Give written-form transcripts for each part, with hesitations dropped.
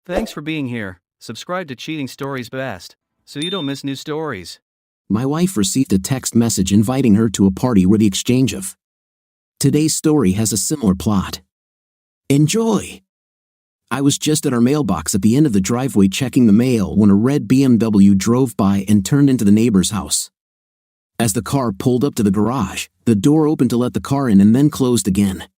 Thanks for being here. Subscribe to Cheating Stories Best, so you don't miss new stories. My wife received a text message inviting her to a party where the exchange of. Today's story has a similar plot. Enjoy! I was just at our mailbox at the end of the driveway checking the mail when a red BMW drove by and turned into the neighbor's house. As the car pulled up to the garage, the door opened to let the car in and then closed again.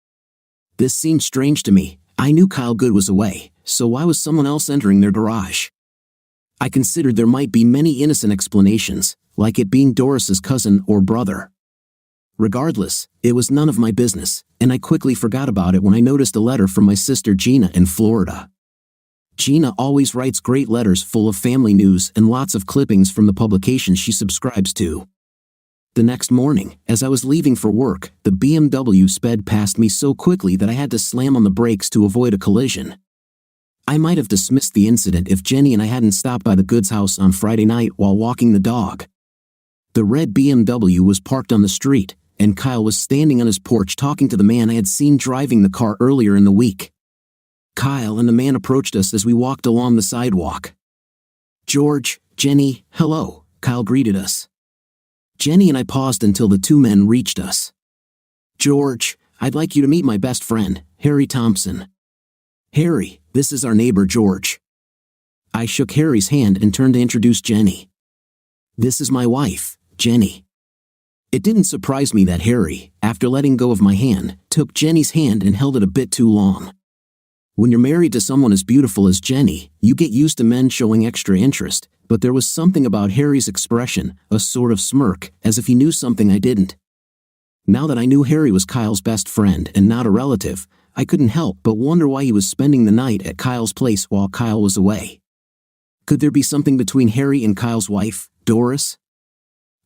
This seemed strange to me. I knew Kyle Good was away, so why was someone else entering their garage? I considered there might be many innocent explanations, like it being Doris's cousin or brother. Regardless, it was none of my business, and I quickly forgot about it when I noticed a letter from my sister Gina in Florida. Gina always writes great letters full of family news and lots of clippings from the publications she subscribes to. The next morning, as I was leaving for work, the BMW sped past me so quickly that I had to slam on the brakes to avoid a collision. I might have dismissed the incident if Jenny and I hadn't stopped by the Goods house on Friday night while walking the dog. The red BMW was parked on the street, and Kyle was standing on his porch talking to the man I had seen driving the car earlier in the week. Kyle and the man approached us as we walked along the sidewalk. "George, Jenny, hello," Kyle greeted us. Jenny and I paused until the two men reached us. "George, I'd like you to meet my best friend, Harry Thompson." "Harry, this is our neighbor George." I shook Harry's hand and turned to introduce Jenny. "This is my wife, Jenny." It didn't surprise me that Harry, after letting go of my hand, took Jenny's hand and held it a bit too long. When you're married to someone as beautiful as Jenny, you get used to men showing extra interest, but there was something about Harry's expression, a sort of smirk, as if he knew something I didn't. Now that I knew Harry was Kyle's best friend and not a relative, I couldn't help but wonder why he was spending the night at Kyle's place while Kyle was away. Could there be something between Harry and Kyle's wife, Doris?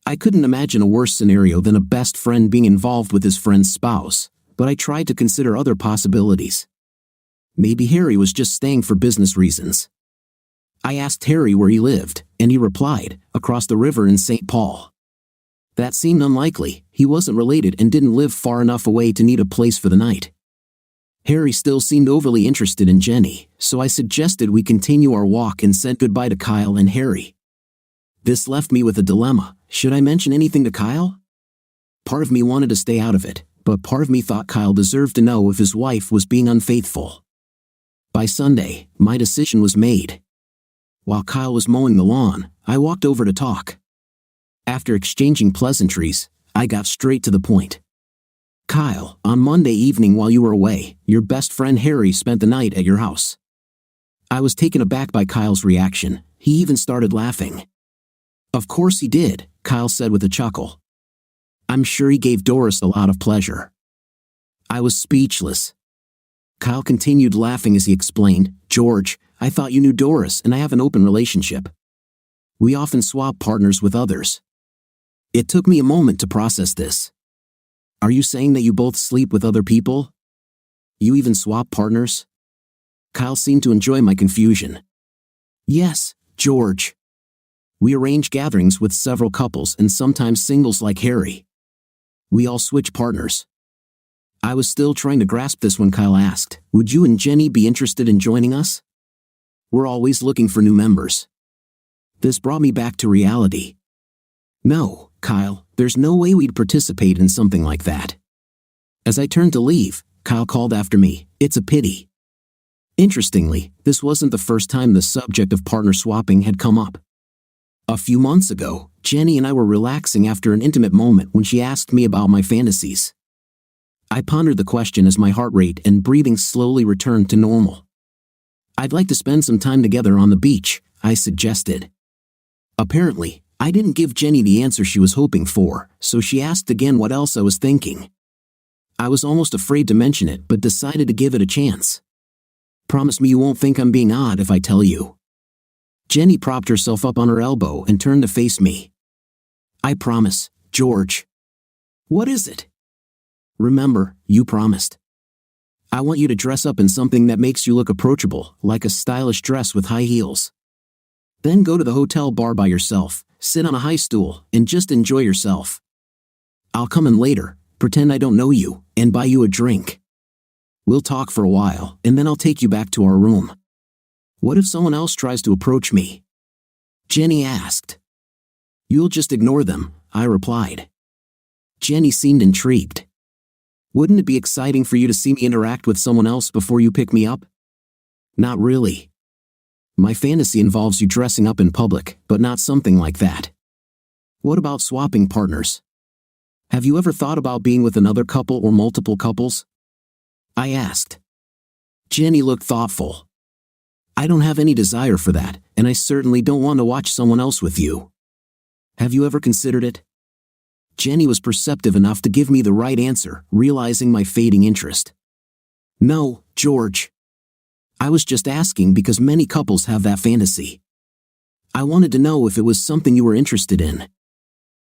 I couldn't imagine a worse scenario than a best friend being involved with his friend's spouse, but I tried to consider other possibilities. Maybe Harry was just staying for business reasons. I asked Harry where he lived, and he replied, across the river in St. Paul. That seemed unlikely. He wasn't related and didn't live far enough away to need a place for the night. Harry still seemed overly interested in Jenny, so I suggested we continue our walk and said goodbye to Kyle and Harry. This left me with a dilemma. Should I mention anything to Kyle? Part of me wanted to stay out of it, but part of me thought Kyle deserved to know if his wife was being unfaithful. By Sunday, my decision was made. While Kyle was mowing the lawn, I walked over to talk. After exchanging pleasantries, I got straight to the point. "Kyle, on Monday evening while you were away, your best friend Harry spent the night at your house." I was taken aback by Kyle's reaction. He even started laughing. "Of course he did," Kyle said with a chuckle. "I'm sure he gave Doris a lot of pleasure." I was speechless. Kyle continued laughing as he explained, "George, I thought you knew Doris and I have an open relationship. We often swap partners with others." It took me a moment to process this. "Are you saying that you both sleep with other people? You even swap partners?" Kyle seemed to enjoy my confusion. "Yes, George. We arrange gatherings with several couples and sometimes singles like Harry. We all switch partners." I was still trying to grasp this when Kyle asked, "Would you and Jenny be interested in joining us? We're always looking for new members." This brought me back to reality. "No, Kyle, there's no way we'd participate in something like that." As I turned to leave, Kyle called after me, "It's a pity." Interestingly, this wasn't the first time the subject of partner swapping had come up. A few months ago, Jenny and I were relaxing after an intimate moment when she asked me about my fantasies. I pondered the question as my heart rate and breathing slowly returned to normal. "I'd like to spend some time together on the beach," I suggested. Apparently, I didn't give Jenny the answer she was hoping for, so she asked again what else I was thinking. I was almost afraid to mention it but decided to give it a chance. "Promise me you won't think I'm being odd if I tell you." Jenny propped herself up on her elbow and turned to face me. "I promise, George." "What is it?" "Remember, you promised. I want you to dress up in something that makes you look approachable, like a stylish dress with high heels. Then go to the hotel bar by yourself, sit on a high stool, and just enjoy yourself. I'll come in later, pretend I don't know you, and buy you a drink. We'll talk for a while, and then I'll take you back to our room. What if someone else tries to approach me? Jenny asked. You'll just ignore them, I replied. Jenny seemed intrigued. Wouldn't it be exciting for you to see me interact with someone else before you pick me up? Not really. My fantasy involves you dressing up in public, but not something like that. What about swapping partners? Have you ever thought about being with another couple or multiple couples? I asked. Jenny looked thoughtful. I don't have any desire for that, and I certainly don't want to watch someone else with you. Have you ever considered it? Jenny was perceptive enough to give me the right answer, realizing my fading interest. No, George. I was just asking because many couples have that fantasy. I wanted to know if it was something you were interested in.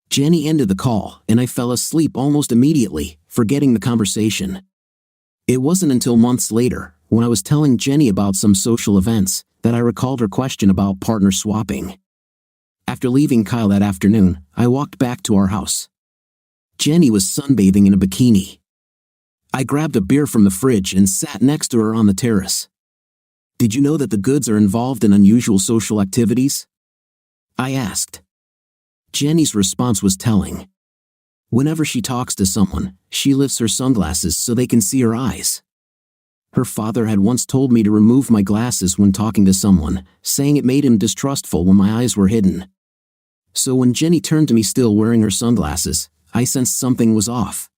Jenny ended the call, and I fell asleep almost immediately, forgetting the conversation. It wasn't until months later, when I was telling Jenny about some social events, that I recalled her question about partner swapping. After leaving Kyle that afternoon, I walked back to our house. Jenny was sunbathing in a bikini. I grabbed a beer from the fridge and sat next to her on the terrace. Did you know that the goods are involved in unusual social activities? I asked. Jenny's response was telling. Whenever she talks to someone, she lifts her sunglasses so they can see her eyes. Her father had once told me to remove my glasses when talking to someone, saying it made him distrustful when my eyes were hidden. So when Jenny turned to me still wearing her sunglasses, I sensed something was off.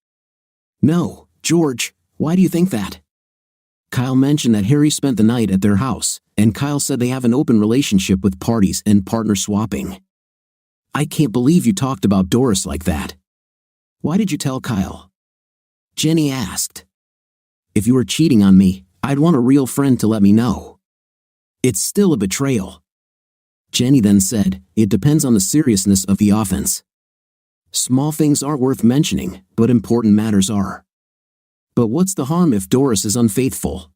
No, George, why do you think that? Kyle mentioned that Harry spent the night at their house, and Kyle said they have an open relationship with parties and partner swapping. I can't believe you talked about Doris like that. Why did you tell Kyle? Jenny asked. If you were cheating on me, I'd want a real friend to let me know. It's still a betrayal. Jenny then said, it depends on the seriousness of the offense. Small things aren't worth mentioning, but important matters are. But what's the harm if Doris is unfaithful?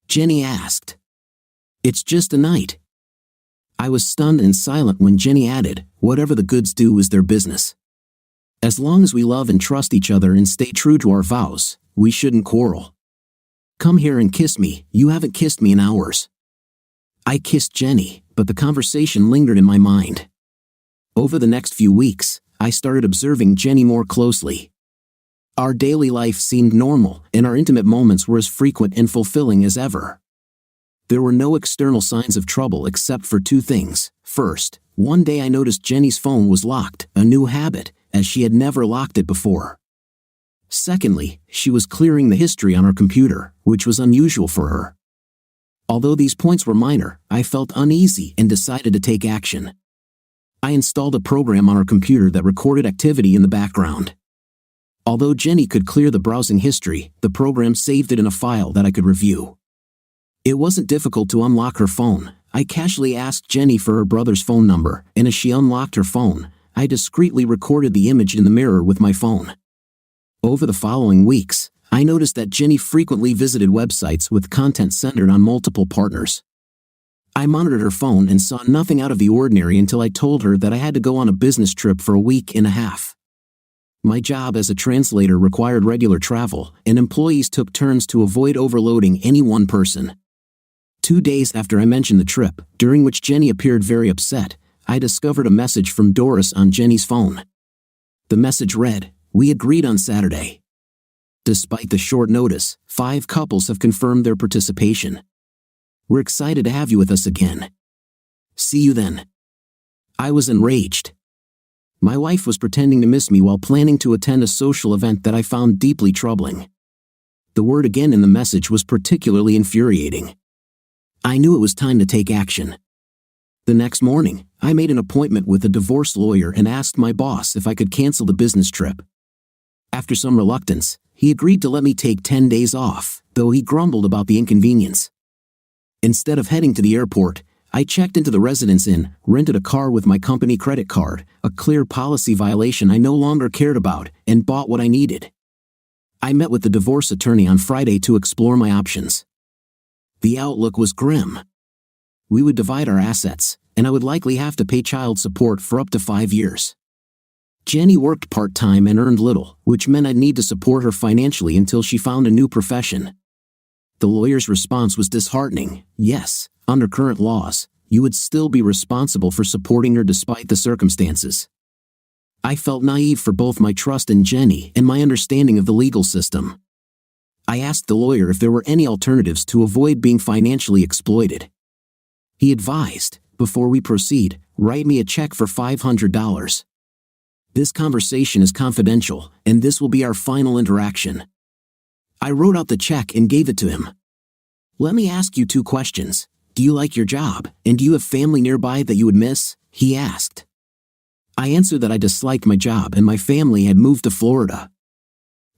Jenny asked. It's just a night. I was stunned and silent when Jenny added, whatever the goods do is their business. As long as we love and trust each other and stay true to our vows, we shouldn't quarrel. Come here and kiss me, you haven't kissed me in hours. I kissed Jenny, but the conversation lingered in my mind. Over the next few weeks, I started observing Jenny more closely. Our daily life seemed normal, and our intimate moments were as frequent and fulfilling as ever. There were no external signs of trouble except for two things. First, one day I noticed Jenny's phone was locked, a new habit, as she had never locked it before. Secondly, she was clearing the history on her computer, which was unusual for her. Although these points were minor, I felt uneasy and decided to take action. I installed a program on her computer that recorded activity in the background. Although Jenny could clear the browsing history, the program saved it in a file that I could review. It wasn't difficult to unlock her phone. I casually asked Jenny for her brother's phone number, and as she unlocked her phone, I discreetly recorded the image in the mirror with my phone. Over the following weeks, I noticed that Jenny frequently visited websites with content centered on multiple partners. I monitored her phone and saw nothing out of the ordinary until I told her that I had to go on a business trip for a week and a half. My job as a translator required regular travel, and employees took turns to avoid overloading any one person. 2 days after I mentioned the trip, during which Jenny appeared very upset, I discovered a message from Doris on Jenny's phone. The message read, "We agreed on Saturday." Despite the short notice, 5 couples have confirmed their participation. We're excited to have you with us again. See you then. I was enraged. My wife was pretending to miss me while planning to attend a social event that I found deeply troubling. The word again in the message was particularly infuriating. I knew it was time to take action. The next morning, I made an appointment with a divorce lawyer and asked my boss if I could cancel the business trip. After some reluctance, he agreed to let me take 10 days off, though he grumbled about the inconvenience. Instead of heading to the airport, I checked into the Residence Inn, rented a car with my company credit card, a clear policy violation I no longer cared about, and bought what I needed. I met with the divorce attorney on Friday to explore my options. The outlook was grim. We would divide our assets, and I would likely have to pay child support for up to 5 years. Jenny worked part-time and earned little, which meant I'd need to support her financially until she found a new profession. The lawyer's response was disheartening. Yes, under current laws, you would still be responsible for supporting her despite the circumstances. I felt naive for both my trust in Jenny and my understanding of the legal system. I asked the lawyer if there were any alternatives to avoid being financially exploited. He advised, before we proceed, write me a check for $500. This conversation is confidential, and this will be our final interaction. I wrote out the check and gave it to him. Let me ask you 2 questions. Do you like your job, and do you have family nearby that you would miss? He asked. I answered that I disliked my job and my family had moved to Florida.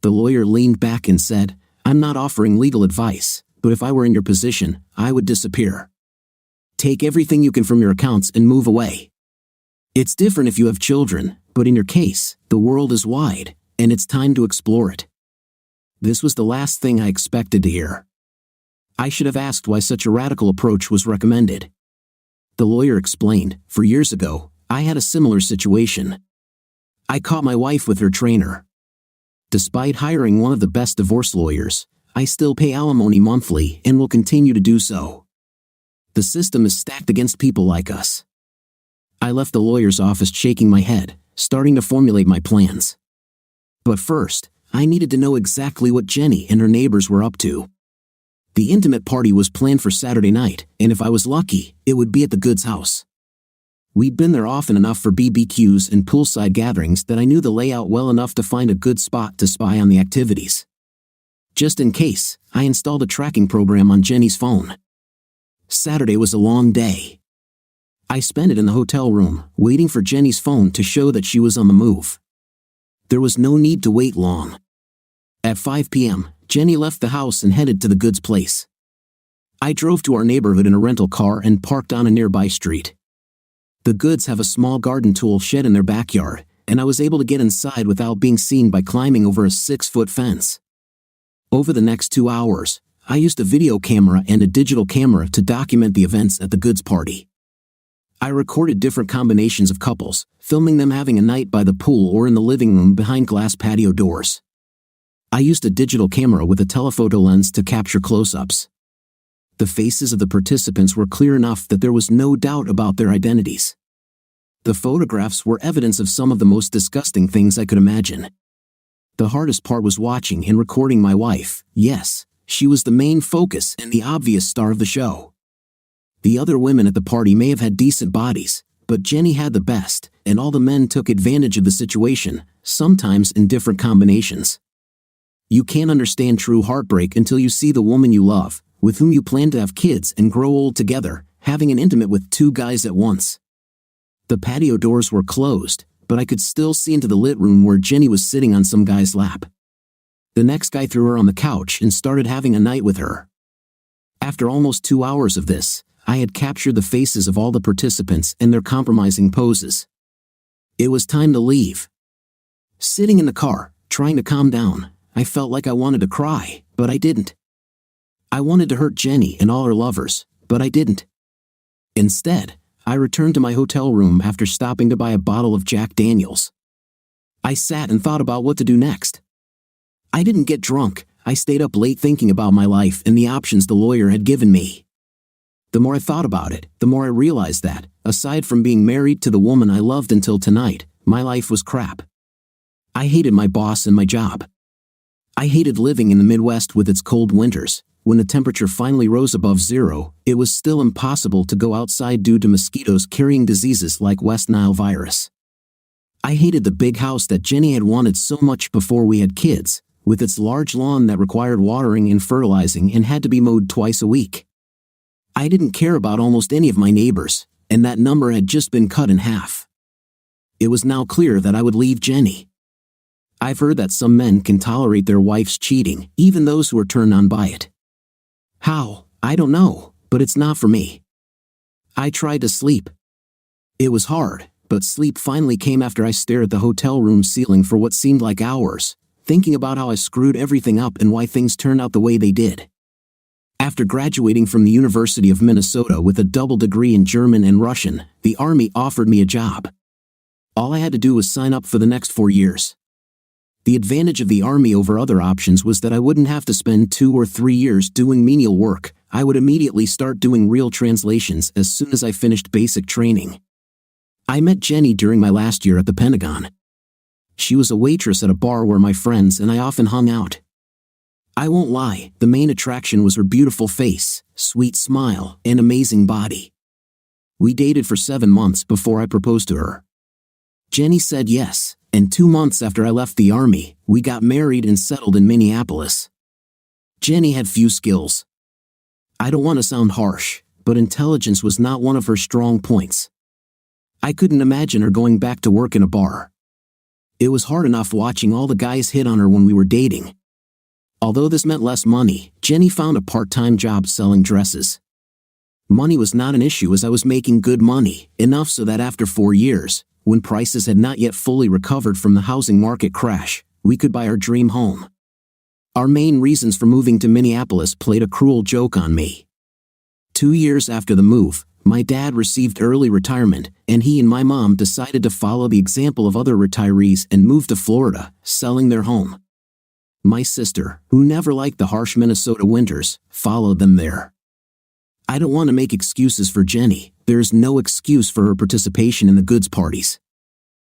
The lawyer leaned back and said, I'm not offering legal advice, but if I were in your position, I would disappear. Take everything you can from your accounts and move away. It's different if you have children, but in your case, the world is wide, and it's time to explore it. This was the last thing I expected to hear. I should have asked why such a radical approach was recommended. The lawyer explained, for years ago, I had a similar situation. I caught my wife with her trainer. Despite hiring one of the best divorce lawyers, I still pay alimony monthly and will continue to do so. The system is stacked against people like us. I left the lawyer's office shaking my head, starting to formulate my plans. But first, I needed to know exactly what Jenny and her neighbors were up to. The intimate party was planned for Saturday night, and if I was lucky, it would be at the Goods' house. We'd been there often enough for BBQs and poolside gatherings that I knew the layout well enough to find a good spot to spy on the activities. Just in case, I installed a tracking program on Jenny's phone. Saturday was a long day. I spent it in the hotel room, waiting for Jenny's phone to show that she was on the move. There was no need to wait long. At 5 p.m., Jenny left the house and headed to the Goods place. I drove to our neighborhood in a rental car and parked on a nearby street. The Goods have a small garden tool shed in their backyard, and I was able to get inside without being seen by climbing over a 6-foot fence. Over the next 2 hours, I used a video camera and a digital camera to document the events at the Goods party. I recorded different combinations of couples, filming them having a night by the pool or in the living room behind glass patio doors. I used a digital camera with a telephoto lens to capture close-ups. The faces of the participants were clear enough that there was no doubt about their identities. The photographs were evidence of some of the most disgusting things I could imagine. The hardest part was watching and recording my wife. Yes, she was the main focus and the obvious star of the show. The other women at the party may have had decent bodies, but Jenny had the best, and all the men took advantage of the situation, sometimes in different combinations. You can't understand true heartbreak until you see the woman you love, with whom you plan to have kids and grow old together, having an intimate with 2 guys at once. The patio doors were closed, but I could still see into the lit room where Jenny was sitting on some guy's lap. The next guy threw her on the couch and started having a night with her. After almost 2 hours of this, I had captured the faces of all the participants and their compromising poses. It was time to leave. Sitting in the car, trying to calm down, I felt like I wanted to cry, but I didn't. I wanted to hurt Jenny and all her lovers, but I didn't. Instead, I returned to my hotel room after stopping to buy a bottle of Jack Daniels. I sat and thought about what to do next. I didn't get drunk, I stayed up late thinking about my life and the options the lawyer had given me. The more I thought about it, the more I realized that, aside from being married to the woman I loved until tonight, my life was crap. I hated my boss and my job. I hated living in the Midwest with its cold winters. When the temperature finally rose above 0, it was still impossible to go outside due to mosquitoes carrying diseases like West Nile virus. I hated the big house that Jenny had wanted so much before we had kids, with its large lawn that required watering and fertilizing and had to be mowed twice a week. I didn't care about almost any of my neighbors, and that number had just been cut in half. It was now clear that I would leave Jenny. I've heard that some men can tolerate their wives cheating, even those who are turned on by it. How? I don't know, but it's not for me. I tried to sleep. It was hard, but sleep finally came after I stared at the hotel room ceiling for what seemed like hours, thinking about how I screwed everything up and why things turned out the way they did. After graduating from the University of Minnesota with a double degree in German and Russian, the Army offered me a job. All I had to do was sign up for the next 4 years. The advantage of the army over other options was that I wouldn't have to spend 2 or 3 years doing menial work. I would immediately start doing real translations as soon as I finished basic training. I met Jenny during my last year at the Pentagon. She was a waitress at a bar where my friends and I often hung out. I won't lie, the main attraction was her beautiful face, sweet smile, and amazing body. We dated for 7 months before I proposed to her. Jenny said yes, and 2 months after I left the army, we got married and settled in Minneapolis. Jenny had few skills. I don't want to sound harsh, but intelligence was not one of her strong points. I couldn't imagine her going back to work in a bar. It was hard enough watching all the guys hit on her when we were dating. Although this meant less money, Jenny found a part-time job selling dresses. Money was not an issue as I was making good money, enough so that after 4 years, when prices had not yet fully recovered from the housing market crash, we could buy our dream home. Our main reasons for moving to Minneapolis played a cruel joke on me. 2 years after the move, my dad received early retirement, and he and my mom decided to follow the example of other retirees and move to Florida, selling their home. My sister, who never liked the harsh Minnesota winters, followed them there. I don't want to make excuses for Jenny. There is no excuse for her participation in the goods parties.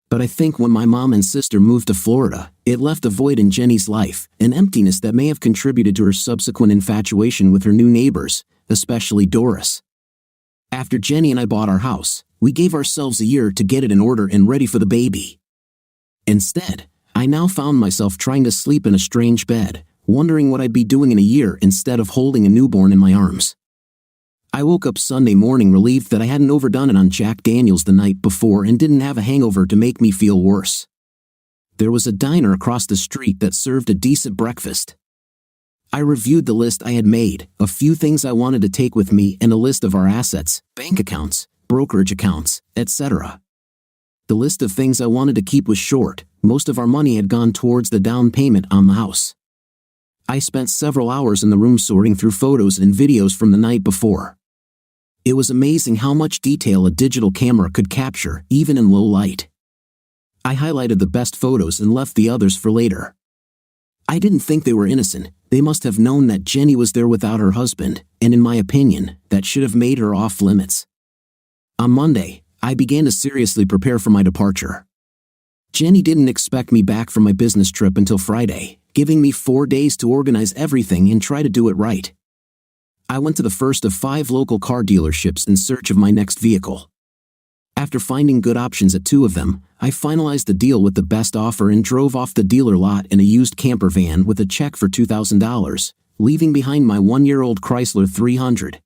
But I think when my mom and sister moved to Florida, it left a void in Jenny's life, an emptiness that may have contributed to her subsequent infatuation with her new neighbors, especially Doris. After Jenny and I bought our house, we gave ourselves a year to get it in order and ready for the baby. Instead, I now found myself trying to sleep in a strange bed, wondering what I'd be doing in a year instead of holding a newborn in my arms. I woke up Sunday morning relieved that I hadn't overdone it on Jack Daniels the night before and didn't have a hangover to make me feel worse. There was a diner across the street that served a decent breakfast. I reviewed the list I had made, a few things I wanted to take with me and a list of our assets, bank accounts, brokerage accounts, etc. The list of things I wanted to keep was short. Most of our money had gone towards the down payment on the house. I spent several hours in the room sorting through photos and videos from the night before. It was amazing how much detail a digital camera could capture, even in low light. I highlighted the best photos and left the others for later. I didn't think they were innocent. They must have known that Jenny was there without her husband, and in my opinion, that should have made her off limits. On Monday, I began to seriously prepare for my departure. Jenny didn't expect me back from my business trip until Friday, giving me 4 days to organize everything and try to do it right. I went to the first of 5 local car dealerships in search of my next vehicle. After finding good options at 2 of them, I finalized the deal with the best offer and drove off the dealer lot in a used camper van with a check for $2,000, leaving behind my 1-year-old Chrysler 300.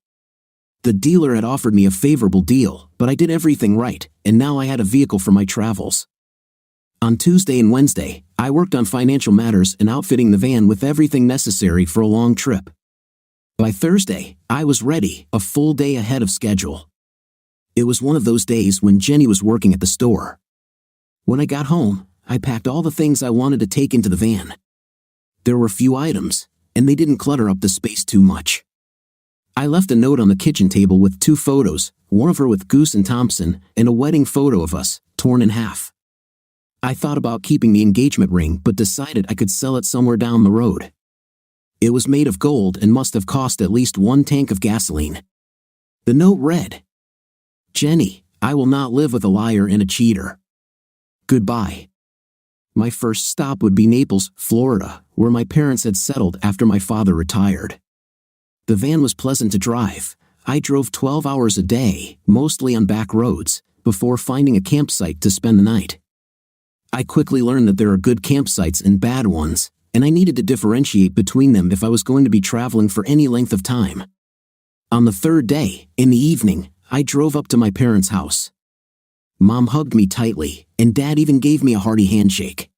The dealer had offered me a favorable deal, but I did everything right, and now I had a vehicle for my travels. On Tuesday and Wednesday, I worked on financial matters and outfitting the van with everything necessary for a long trip. By Thursday, I was ready, a full day ahead of schedule. It was one of those days when Jenny was working at the store. When I got home, I packed all the things I wanted to take into the van. There were few items, and they didn't clutter up the space too much. I left a note on the kitchen table with 2 photos, one of her with Goose and Thompson, and a wedding photo of us, torn in half. I thought about keeping the engagement ring but decided I could sell it somewhere down the road. It was made of gold and must have cost at least 1 tank of gasoline. The note read, "Jenny, I will not live with a liar and a cheater. Goodbye." My first stop would be Naples, Florida, where my parents had settled after my father retired. The van was pleasant to drive. I drove 12 hours a day, mostly on back roads, before finding a campsite to spend the night. I quickly learned that there are good campsites and bad ones, and I needed to differentiate between them if I was going to be traveling for any length of time. On the 3rd day, in the evening, I drove up to my parents' house. Mom hugged me tightly, and Dad even gave me a hearty handshake.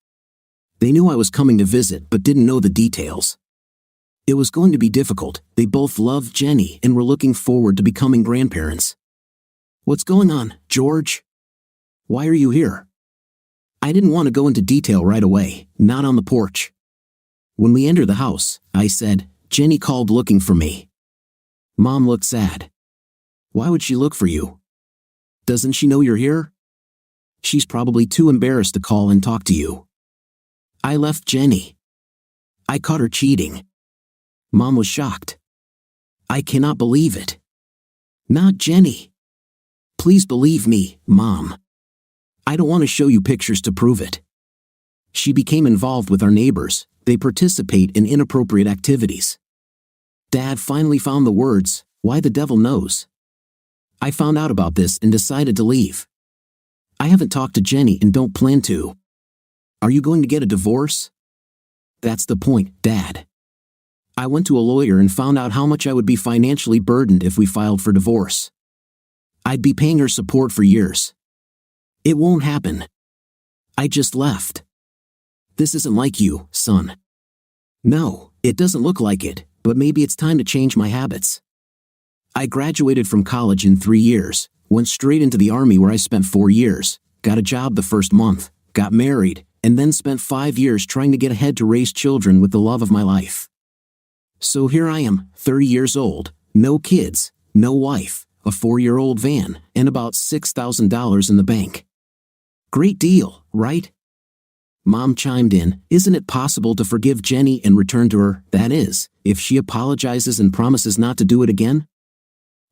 They knew I was coming to visit but didn't know the details. It was going to be difficult. They both loved Jenny and were looking forward to becoming grandparents. "What's going on, George? Why are you here?" I didn't want to go into detail right away, not on the porch. When we entered the house, I said, "Jenny called looking for me." Mom looked sad. "Why would she look for you? Doesn't she know you're here?" "She's probably too embarrassed to call and talk to you." I left Jenny. I caught her cheating. Mom was shocked. I cannot believe it. Not Jenny. Please believe me, Mom. I don't want to show you pictures to prove it. She became involved with our neighbors. They participate in inappropriate activities. Dad finally found the words, "Why the devil knows." I found out about this and decided to leave. I haven't talked to Jenny and don't plan to. Are you going to get a divorce? That's the point, Dad. I went to a lawyer and found out how much I would be financially burdened if we filed for divorce. I'd be paying her support for years. It won't happen. I just left. This isn't like you, son. No, it doesn't look like it, but maybe it's time to change my habits. I graduated from college in 3 years, went straight into the army where I spent 4 years, got a job the first month, got married, and then spent 5 years trying to get ahead to raise children with the love of my life. So here I am, 30 years old, no kids, no wife, a 4-year-old van, and about $6,000 in the bank. Great deal, right? Mom chimed in, "Isn't it possible to forgive Jenny and return to her, that is, if she apologizes and promises not to do it again?"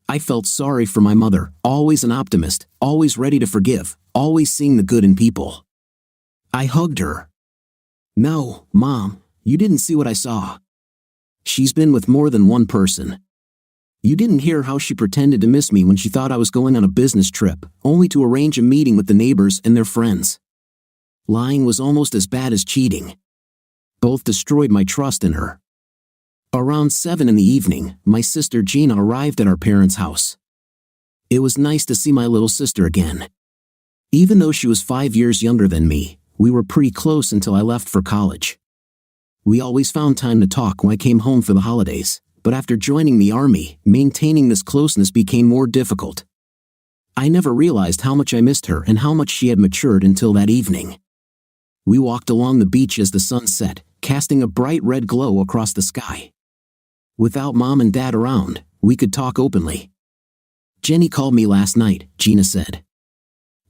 I felt sorry for my mother, always an optimist, always ready to forgive, always seeing the good in people. I hugged her. "No, Mom, you didn't see what I saw. She's been with more than one person. You didn't hear how she pretended to miss me when she thought I was going on a business trip, only to arrange a meeting with the neighbors and their friends. Lying was almost as bad as cheating. Both destroyed my trust in her." Around 7 in the evening, my sister Gina arrived at our parents' house. It was nice to see my little sister again. Even though she was 5 years younger than me, we were pretty close until I left for college. We always found time to talk when I came home for the holidays, but after joining the army, maintaining this closeness became more difficult. I never realized how much I missed her and how much she had matured until that evening. We walked along the beach as the sun set, casting a bright red glow across the sky. Without Mom and Dad around, we could talk openly. "Jenny called me last night," Gina said.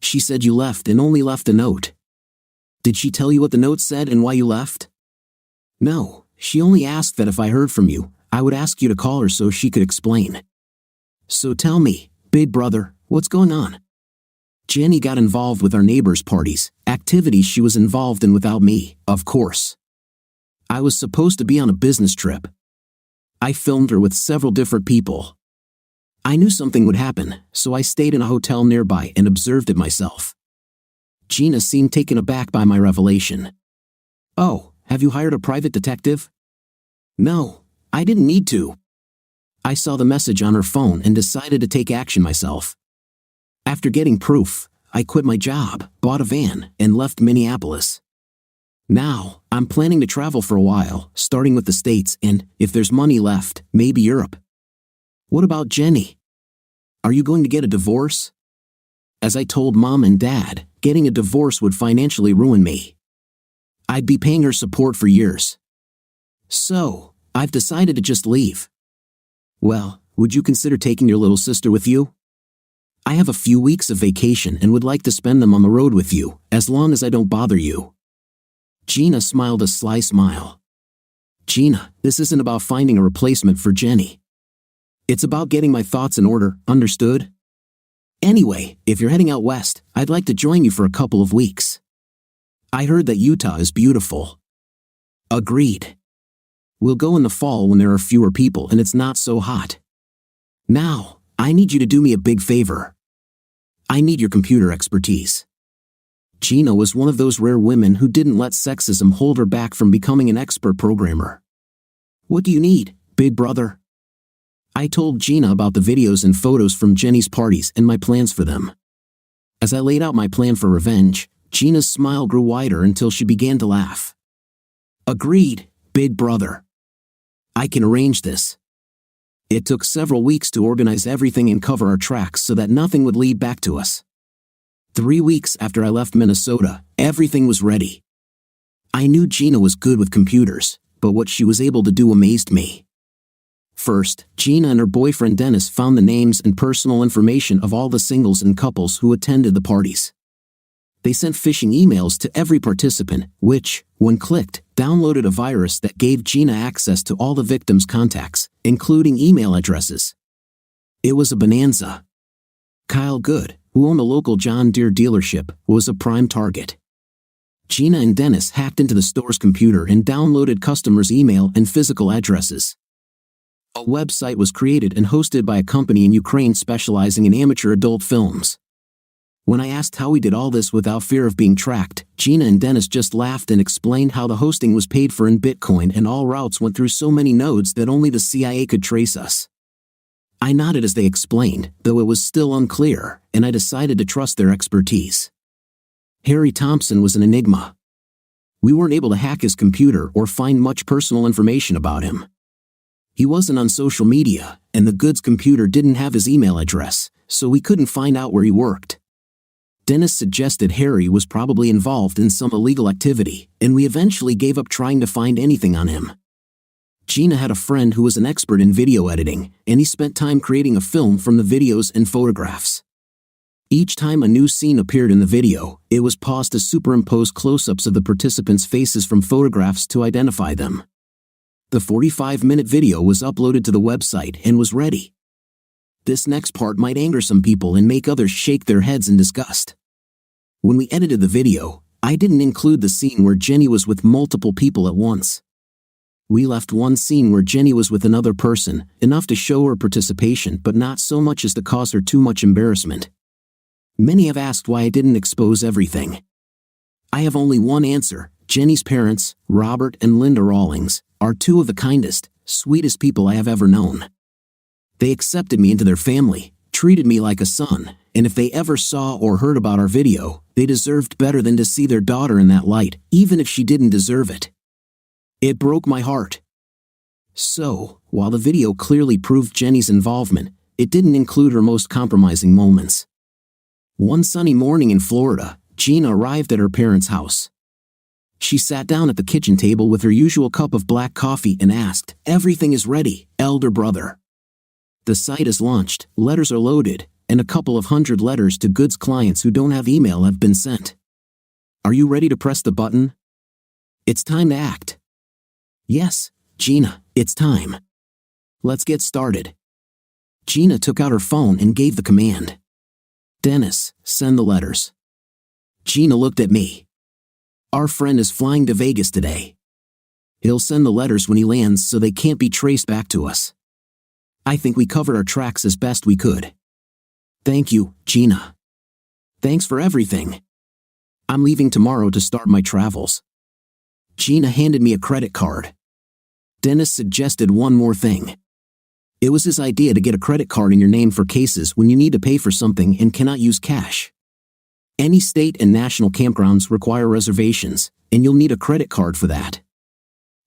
"She said you left and only left a note. Did she tell you what the note said and why you left?" "No, she only asked that if I heard from you, I would ask you to call her so she could explain." "So tell me, big brother, what's going on?" Jenny got involved with our neighbors' parties, activities she was involved in without me, of course. I was supposed to be on a business trip. I filmed her with several different people. I knew something would happen, so I stayed in a hotel nearby and observed it myself. Gina seemed taken aback by my revelation. "Oh, have you hired a private detective?" "No, I didn't need to." I saw the message on her phone and decided to take action myself. After getting proof, I quit my job, bought a van, and left Minneapolis. Now, I'm planning to travel for a while, starting with the States and, if there's money left, maybe Europe. What about Jenny? Are you going to get a divorce? As I told Mom and Dad, getting a divorce would financially ruin me. I'd be paying her support for years. So, I've decided to just leave. Well, would you consider taking your little sister with you? I have a few weeks of vacation and would like to spend them on the road with you, as long as I don't bother you. Gina smiled a sly smile. "Gina, this isn't about finding a replacement for Jenny. It's about getting my thoughts in order, understood? Anyway, if you're heading out west, I'd like to join you for a couple of weeks. I heard that Utah is beautiful." "Agreed. We'll go in the fall when there are fewer people and it's not so hot. Now, I need you to do me a big favor. I need your computer expertise." Gina was one of those rare women who didn't let sexism hold her back from becoming an expert programmer. "What do you need, big brother?" I told Gina about the videos and photos from Jenny's parties and my plans for them. As I laid out my plan for revenge, Gina's smile grew wider until she began to laugh. "Agreed, big brother. I can arrange this." It took several weeks to organize everything and cover our tracks so that nothing would lead back to us. 3 weeks after I left Minnesota, everything was ready. I knew Gina was good with computers, but what she was able to do amazed me. First, Gina and her boyfriend Dennis found the names and personal information of all the singles and couples who attended the parties. They sent phishing emails to every participant, which, when clicked, downloaded a virus that gave Gina access to all the victims' contacts, including email addresses. It was a bonanza. Kyle Good, who owned a local John Deere dealership, was a prime target. Gina and Dennis hacked into the store's computer and downloaded customers' email and physical addresses. A website was created and hosted by a company in Ukraine specializing in amateur adult films. When I asked how we did all this without fear of being tracked, Gina and Dennis just laughed and explained how the hosting was paid for in Bitcoin and all routes went through so many nodes that only the CIA could trace us. I nodded as they explained, though it was still unclear, and I decided to trust their expertise. Harry Thompson was an enigma. We weren't able to hack his computer or find much personal information about him. He wasn't on social media, and the Goods computer didn't have his email address, so we couldn't find out where he worked. Dennis suggested Harry was probably involved in some illegal activity, and we eventually gave up trying to find anything on him. Gina had a friend who was an expert in video editing, and he spent time creating a film from the videos and photographs. Each time a new scene appeared in the video, it was paused to superimpose close-ups of the participants' faces from photographs to identify them. The 45-minute video was uploaded to the website and was ready. This next part might anger some people and make others shake their heads in disgust. When we edited the video, I didn't include the scene where Jenny was with multiple people at once. We left one scene where Jenny was with another person, enough to show her participation but not so much as to cause her too much embarrassment. Many have asked why I didn't expose everything. I have only one answer. Jenny's parents, Robert and Linda Rawlings, are two of the kindest, sweetest people I have ever known. They accepted me into their family, treated me like a son, and if they ever saw or heard about our video, they deserved better than to see their daughter in that light, even if she didn't deserve it. It broke my heart. So, while the video clearly proved Jenny's involvement, it didn't include her most compromising moments. One sunny morning in Florida, Gina arrived at her parents' house. She sat down at the kitchen table with her usual cup of black coffee and asked, "Everything is ready, elder brother. The site is launched, letters are loaded, and a couple of hundred letters to Goods clients who don't have email have been sent. Are you ready to press the button? It's time to act." "Yes, Gina, it's time. Let's get started." Gina took out her phone and gave the command. "Dennis, send the letters." Gina looked at me. "Our friend is flying to Vegas today. He'll send the letters when he lands so they can't be traced back to us. I think we covered our tracks as best we could. Thank you, Gina. Thanks for everything. I'm leaving tomorrow to start my travels." Gina handed me a credit card. Dennis suggested one more thing. It was his idea to get a credit card in your name for cases when you need to pay for something and cannot use cash. Any state and national campgrounds require reservations, and you'll need a credit card for that.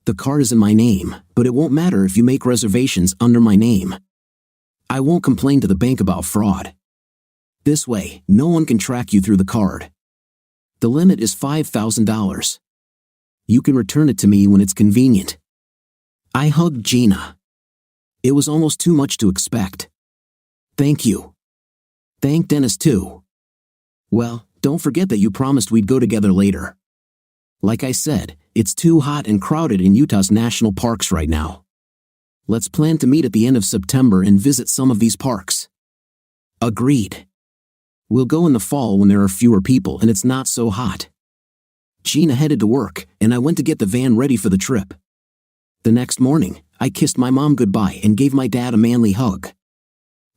The card is in my name, but it won't matter if you make reservations under my name. I won't complain to the bank about fraud. This way, no one can track you through the card. The limit is $5,000. You can return it to me when it's convenient. I hugged Gina. It was almost too much to expect. Thank you. Thank Dennis too. Well, don't forget that you promised we'd go together later. Like I said, it's too hot and crowded in Utah's national parks right now. Let's plan to meet at the end of September and visit some of these parks. Agreed. We'll go in the fall when there are fewer people and it's not so hot. Gina headed to work, and I went to get the van ready for the trip. The next morning, I kissed my mom goodbye and gave my dad a manly hug.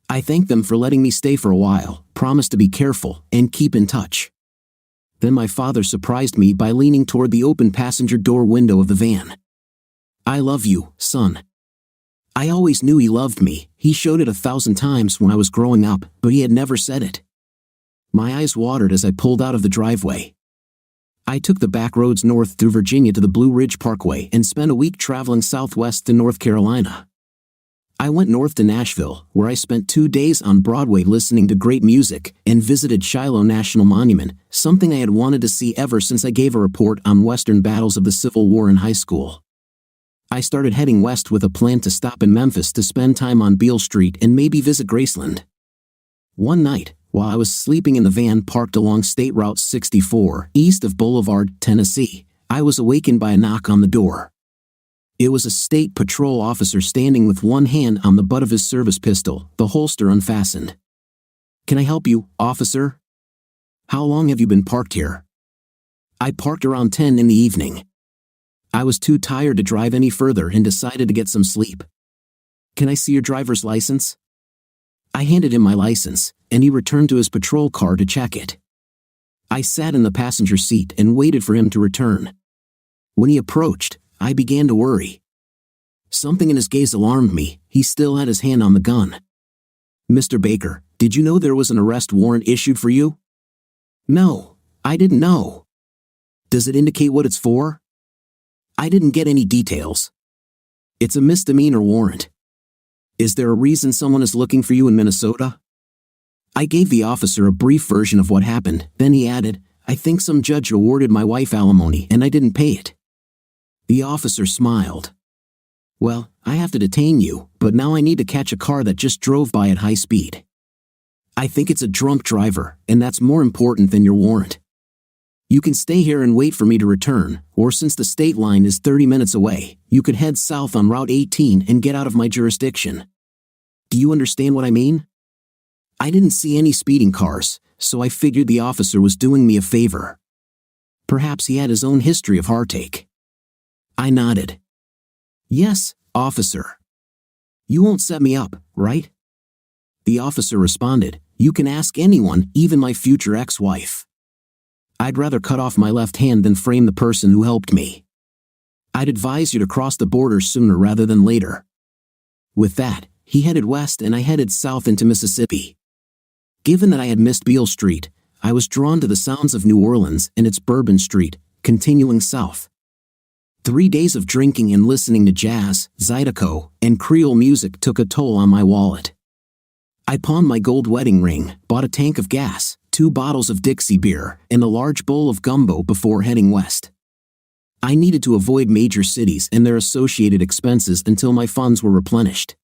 I thanked them for letting me stay for a while, promised to be careful, and keep in touch. Then my father surprised me by leaning toward the open passenger door window of the van. "I love you, son." I always knew he loved me. He showed it 1,000 times when I was growing up, but he had never said it. My eyes watered as I pulled out of the driveway. I took the back roads north through Virginia to the Blue Ridge Parkway and spent a week traveling southwest to North Carolina. I went north to Nashville, where I spent 2 days on Broadway listening to great music, and visited Shiloh National Monument, something I had wanted to see ever since I gave a report on Western battles of the Civil War in high school. I started heading west with a plan to stop in Memphis to spend time on Beale Street and maybe visit Graceland. One night, while I was sleeping in the van parked along State Route 64, east of Boulevard, Tennessee, I was awakened by a knock on the door. It was a state patrol officer standing with one hand on the butt of his service pistol, the holster unfastened. "Can I help you, officer?" "How long have you been parked here?" "I parked around 10 in the evening. I was too tired to drive any further and decided to get some sleep." "Can I see your driver's license?" I handed him my license, and he returned to his patrol car to check it. I sat in the passenger seat and waited for him to return. When he approached, I began to worry. Something in his gaze alarmed me. He still had his hand on the gun. "Mr. Baker, did you know there was an arrest warrant issued for you?" "No, I didn't know." "Does it indicate what it's for?" "I didn't get any details." "It's a misdemeanor warrant." "Is there a reason someone is looking for you in Minnesota?" I gave the officer a brief version of what happened, then he added, "I think some judge awarded my wife alimony and I didn't pay it." The officer smiled. "Well, I have to detain you, but now I need to catch a car that just drove by at high speed. I think it's a drunk driver, and that's more important than your warrant. You can stay here and wait for me to return, or since the state line is 30 minutes away, you could head south on Route 18 and get out of my jurisdiction. Do you understand what I mean?" I didn't see any speeding cars, so I figured the officer was doing me a favor. Perhaps he had his own history of heartache. I nodded. "Yes, officer. You won't set me up, right?" The officer responded, "You can ask anyone, even my future ex-wife. I'd rather cut off my left hand than frame the person who helped me. I'd advise you to cross the border sooner rather than later." With that, he headed west and I headed south into Mississippi. Given that I had missed Beale Street, I was drawn to the sounds of New Orleans and its Bourbon Street, continuing south. 3 days of drinking and listening to jazz, Zydeco, and Creole music took a toll on my wallet. I pawned my gold wedding ring, bought a tank of gas, 2 bottles of Dixie beer, and a large bowl of gumbo before heading west. I needed to avoid major cities and their associated expenses until my funds were replenished.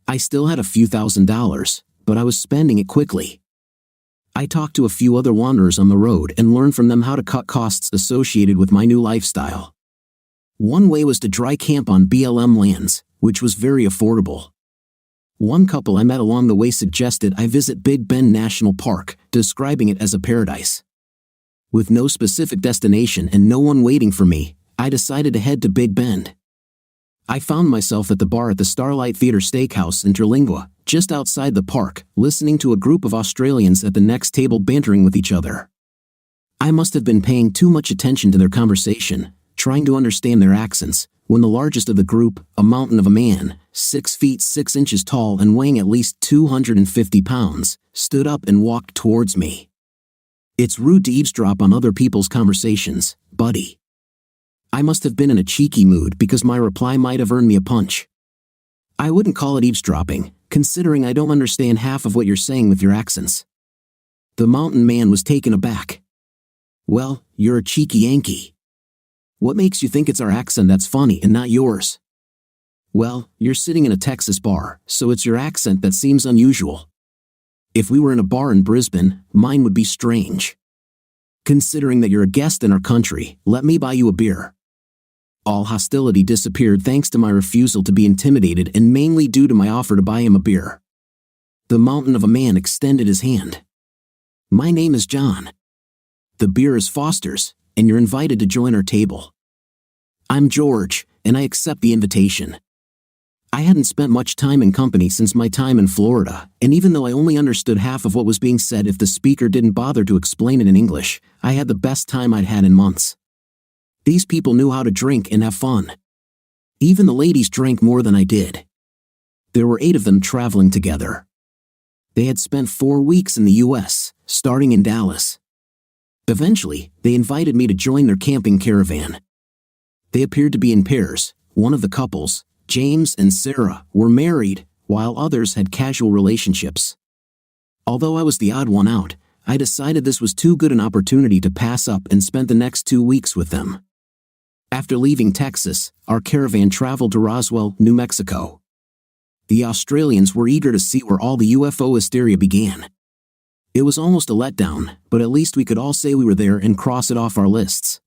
I still had a few $1,000s, but I was spending it quickly. I talked to a few other wanderers on the road and learned from them how to cut costs associated with my new lifestyle. One way was to dry camp on BLM lands, which was very affordable. One couple I met along the way suggested I visit Big Bend National Park, describing it as a paradise. With no specific destination and no one waiting for me, I decided to head to Big Bend. I found myself at the bar at the Starlight Theatre Steakhouse in Terlingua, just outside the park, listening to a group of Australians at the next table bantering with each other. I must have been paying too much attention to their conversation, trying to understand their accents, when the largest of the group, a mountain of a man, 6 feet 6 inches tall and weighing at least 250 pounds, stood up and walked towards me. "It's rude to eavesdrop on other people's conversations, buddy." I must have been in a cheeky mood because my reply might have earned me a punch. "I wouldn't call it eavesdropping, considering I don't understand half of what you're saying with your accents." The mountain man was taken aback. "Well, you're a cheeky Yankee. What makes you think it's our accent that's funny and not yours?" "Well, you're sitting in a Texas bar, so it's your accent that seems unusual. If we were in a bar in Brisbane, mine would be strange. Considering that you're a guest in our country, let me buy you a beer." All hostility disappeared thanks to my refusal to be intimidated and mainly due to my offer to buy him a beer. The mountain of a man extended his hand. "My name is John. The beer is Foster's, and you're invited to join our table." "I'm George, and I accept the invitation." I hadn't spent much time in company since my time in Florida, and even though I only understood half of what was being said if the speaker didn't bother to explain it in English, I had the best time I'd had in months. These people knew how to drink and have fun. Even the ladies drank more than I did. There were 8 of them traveling together. They had spent 4 weeks in the U.S., starting in Dallas. Eventually, they invited me to join their camping caravan. They appeared to be in pairs. One of the couples, James and Sarah, were married, while others had casual relationships. Although I was the odd one out, I decided this was too good an opportunity to pass up and spent the next 2 weeks with them. After leaving Texas, our caravan traveled to Roswell, New Mexico. The Australians were eager to see where all the UFO hysteria began. It was almost a letdown, but at least we could all say we were there and cross it off our lists.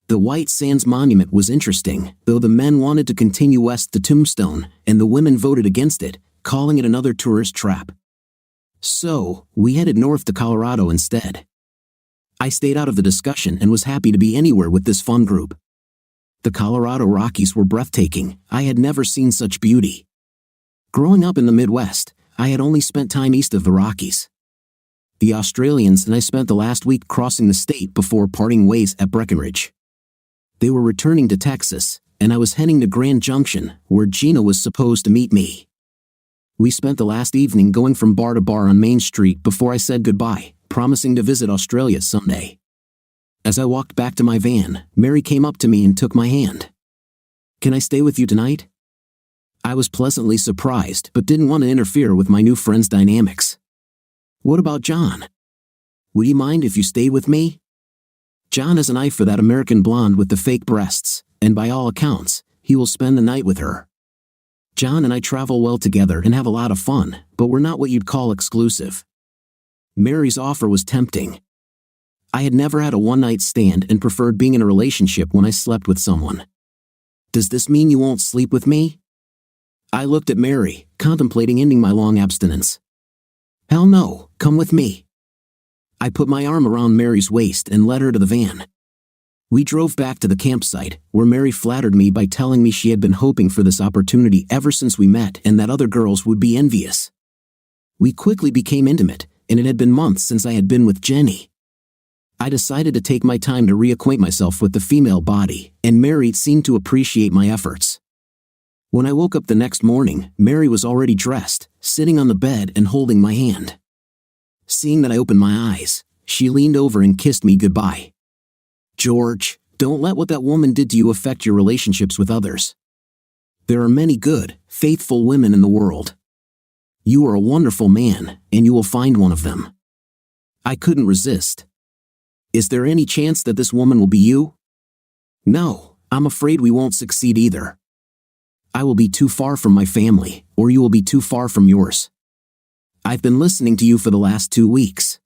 The White Sands Monument was interesting, though the men wanted to continue west to Tombstone, and the women voted against it, calling it another tourist trap. So, we headed north to Colorado instead. I stayed out of the discussion and was happy to be anywhere with this fun group. The Colorado Rockies were breathtaking. I had never seen such beauty. Growing up in the Midwest, I had only spent time east of the Rockies. The Australians and I spent the last week crossing the state before parting ways at Breckenridge. They were returning to Texas, and I was heading to Grand Junction, where Gina was supposed to meet me. We spent the last evening going from bar to bar on Main Street before I said goodbye, promising to visit Australia someday. As I walked back to my van, Mary came up to me and took my hand. "Can I stay with you tonight?" I was pleasantly surprised, but didn't want to interfere with my new friend's dynamics. "What about John? Would you mind if you stayed with me?" John has an eye for that American blonde with the fake breasts, and by all accounts, he will spend the night with her. John and I travel well together and have a lot of fun, but we're not what you'd call exclusive. Mary's offer was tempting. I had never had a one-night stand and preferred being in a relationship when I slept with someone. "Does this mean you won't sleep with me?" I looked at Mary, contemplating ending my long abstinence. "Hell no, come with me." I put my arm around Mary's waist and led her to the van. We drove back to the campsite, where Mary flattered me by telling me she had been hoping for this opportunity ever since we met and that other girls would be envious. We quickly became intimate, and it had been months since I had been with Jenny. I decided to take my time to reacquaint myself with the female body, and Mary seemed to appreciate my efforts. When I woke up the next morning, Mary was already dressed, sitting on the bed and holding my hand. Seeing that I opened my eyes, she leaned over and kissed me goodbye. "George, don't let what that woman did to you affect your relationships with others. There are many good, faithful women in the world. You are a wonderful man, and you will find one of them." I couldn't resist. "Is there any chance that this woman will be you?" "No, I'm afraid we won't succeed either. I will be too far from my family, or you will be too far from yours. I've been listening to you for the last 2 weeks.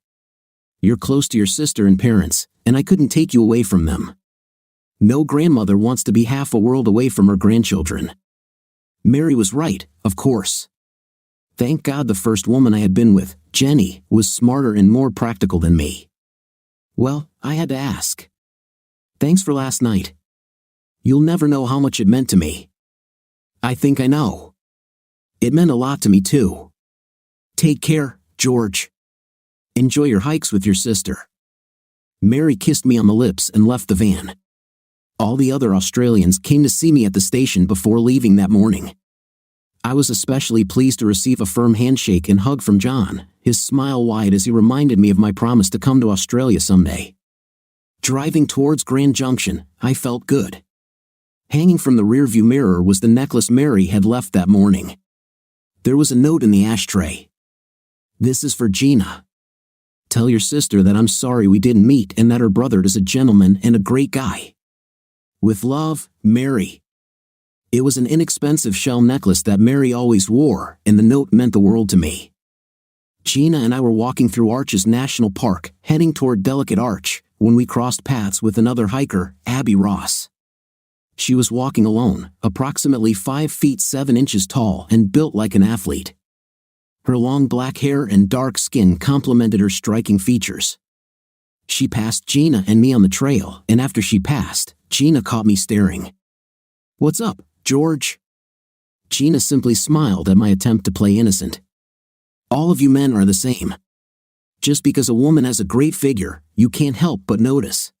You're close to your sister and parents, and I couldn't take you away from them. No grandmother wants to be half a world away from her grandchildren." Mary was right, of course. Thank God the first woman I had been with, Jenny, was smarter and more practical than me. Well, I had to ask. "Thanks for last night. You'll never know how much it meant to me." "I think I know. It meant a lot to me too. Take care, George. Enjoy your hikes with your sister." Mary kissed me on the lips and left the van. All the other Australians came to see me at the station before leaving that morning. I was especially pleased to receive a firm handshake and hug from John, his smile wide as he reminded me of my promise to come to Australia someday. Driving towards Grand Junction, I felt good. Hanging from the rearview mirror was the necklace Mary had left that morning. There was a note in the ashtray. "This is for Gina. Tell your sister that I'm sorry we didn't meet and that her brother is a gentleman and a great guy. With love, Mary." It was an inexpensive shell necklace that Mary always wore, and the note meant the world to me. Gina and I were walking through Arches National Park, heading toward Delicate Arch, when we crossed paths with another hiker, Abby Ross. She was walking alone, approximately 5 feet 7 inches tall and built like an athlete. Her long black hair and dark skin complemented her striking features. She passed Gina and me on the trail, and after she passed, Gina caught me staring. "What's up, George?" Gina simply smiled at my attempt to play innocent. "All of you men are the same. Just because a woman has a great figure, you can't help but notice.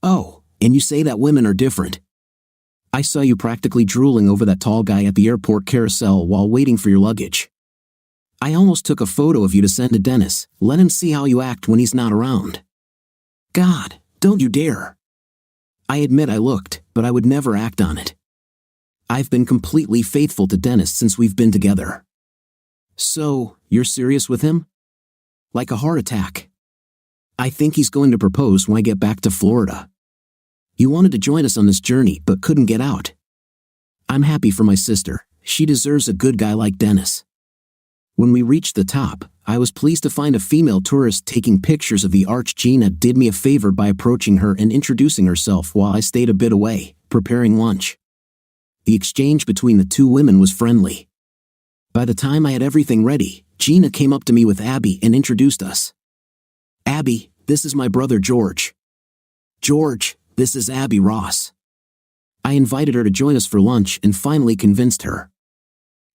Oh, and you say that women are different. I saw you practically drooling over that tall guy at the airport carousel while waiting for your luggage. I almost took a photo of you to send to Dennis. Let him see how you act when he's not around. God, don't you dare." I admit I looked, but I would never act on it. I've been completely faithful to Dennis since we've been together. "So, you're serious with him?" "Like a heart attack. I think he's going to propose when I get back to Florida. He wanted to join us on this journey but couldn't get out. I'm happy for my sister. She deserves a good guy like Dennis." When we reached the top, I was pleased to find a female tourist taking pictures of the arch. Gina did me a favor by approaching her and introducing herself while I stayed a bit away, preparing lunch. The exchange between the two women was friendly. By the time I had everything ready, Gina came up to me with Abby and introduced us. "Abby, this is my brother George. George, this is Abby Ross." I invited her to join us for lunch and finally convinced her.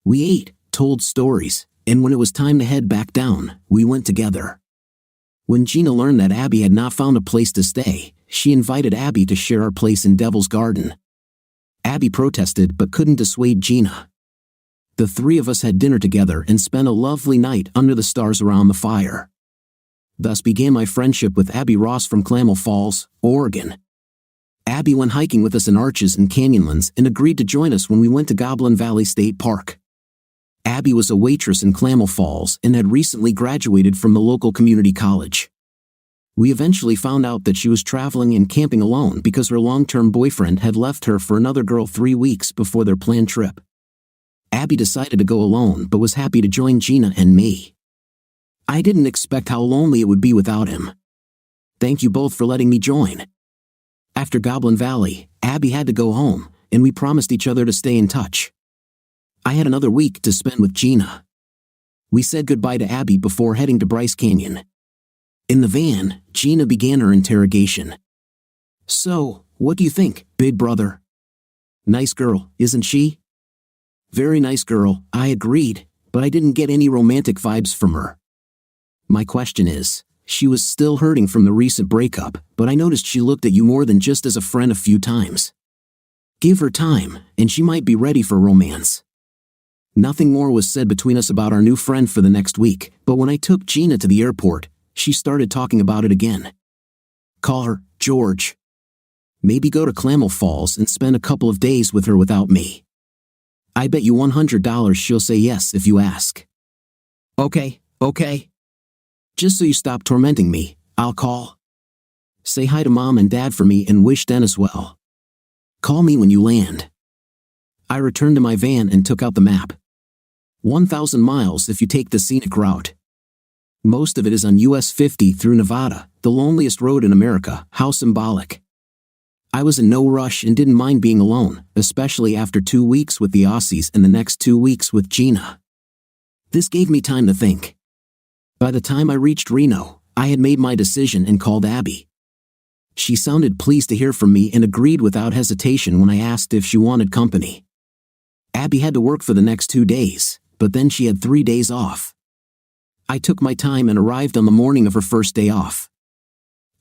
We ate, told stories, and when it was time to head back down, we went together. When Gina learned that Abby had not found a place to stay, she invited Abby to share our place in Devil's Garden. Abby protested but couldn't dissuade Gina. The three of us had dinner together and spent a lovely night under the stars around the fire. Thus began my friendship with Abby Ross from Klamath Falls, Oregon. Abby went hiking with us in Arches and Canyonlands and agreed to join us when we went to Goblin Valley State Park. Abby was a waitress in Klamath Falls and had recently graduated from the local community college. We eventually found out that she was traveling and camping alone because her long-term boyfriend had left her for another girl 3 weeks before their planned trip. Abby decided to go alone but was happy to join Gina and me. I didn't expect how lonely it would be without him. Thank you both for letting me join. After Goblin Valley, Abby had to go home, and we promised each other to stay in touch. I had another week to spend with Gina. We said goodbye to Abby before heading to Bryce Canyon. In the van, Gina began her interrogation. "So, what do you think, big brother?" "Nice girl, isn't she?" "Very nice girl," I agreed, but I didn't get any romantic vibes from her. My question is, she was still hurting from the recent breakup, but I noticed she looked at you more than just as a friend a few times. Give her time, and she might be ready for romance. Nothing more was said between us about our new friend for the next week, but when I took Gina to the airport, she started talking about it again. "Call her, George. Maybe go to Klamath Falls and spend a couple of days with her without me. I bet you $100 she'll say yes if you ask." Okay. Just so you stop tormenting me, I'll call. Say hi to Mom and Dad for me and wish Dennis well. Call me when you land." I returned to my van and took out the map. 1,000 miles if you take the scenic route. Most of it is on US 50 through Nevada, the loneliest road in America. How symbolic. I was in no rush and didn't mind being alone, especially after 2 weeks with the Aussies and the next 2 weeks with Gina. This gave me time to think. By the time I reached Reno, I had made my decision and called Abby. She sounded pleased to hear from me and agreed without hesitation when I asked if she wanted company. Abby had to work for the next 2 days, but then she had 3 days off. I took my time and arrived on the morning of her first day off.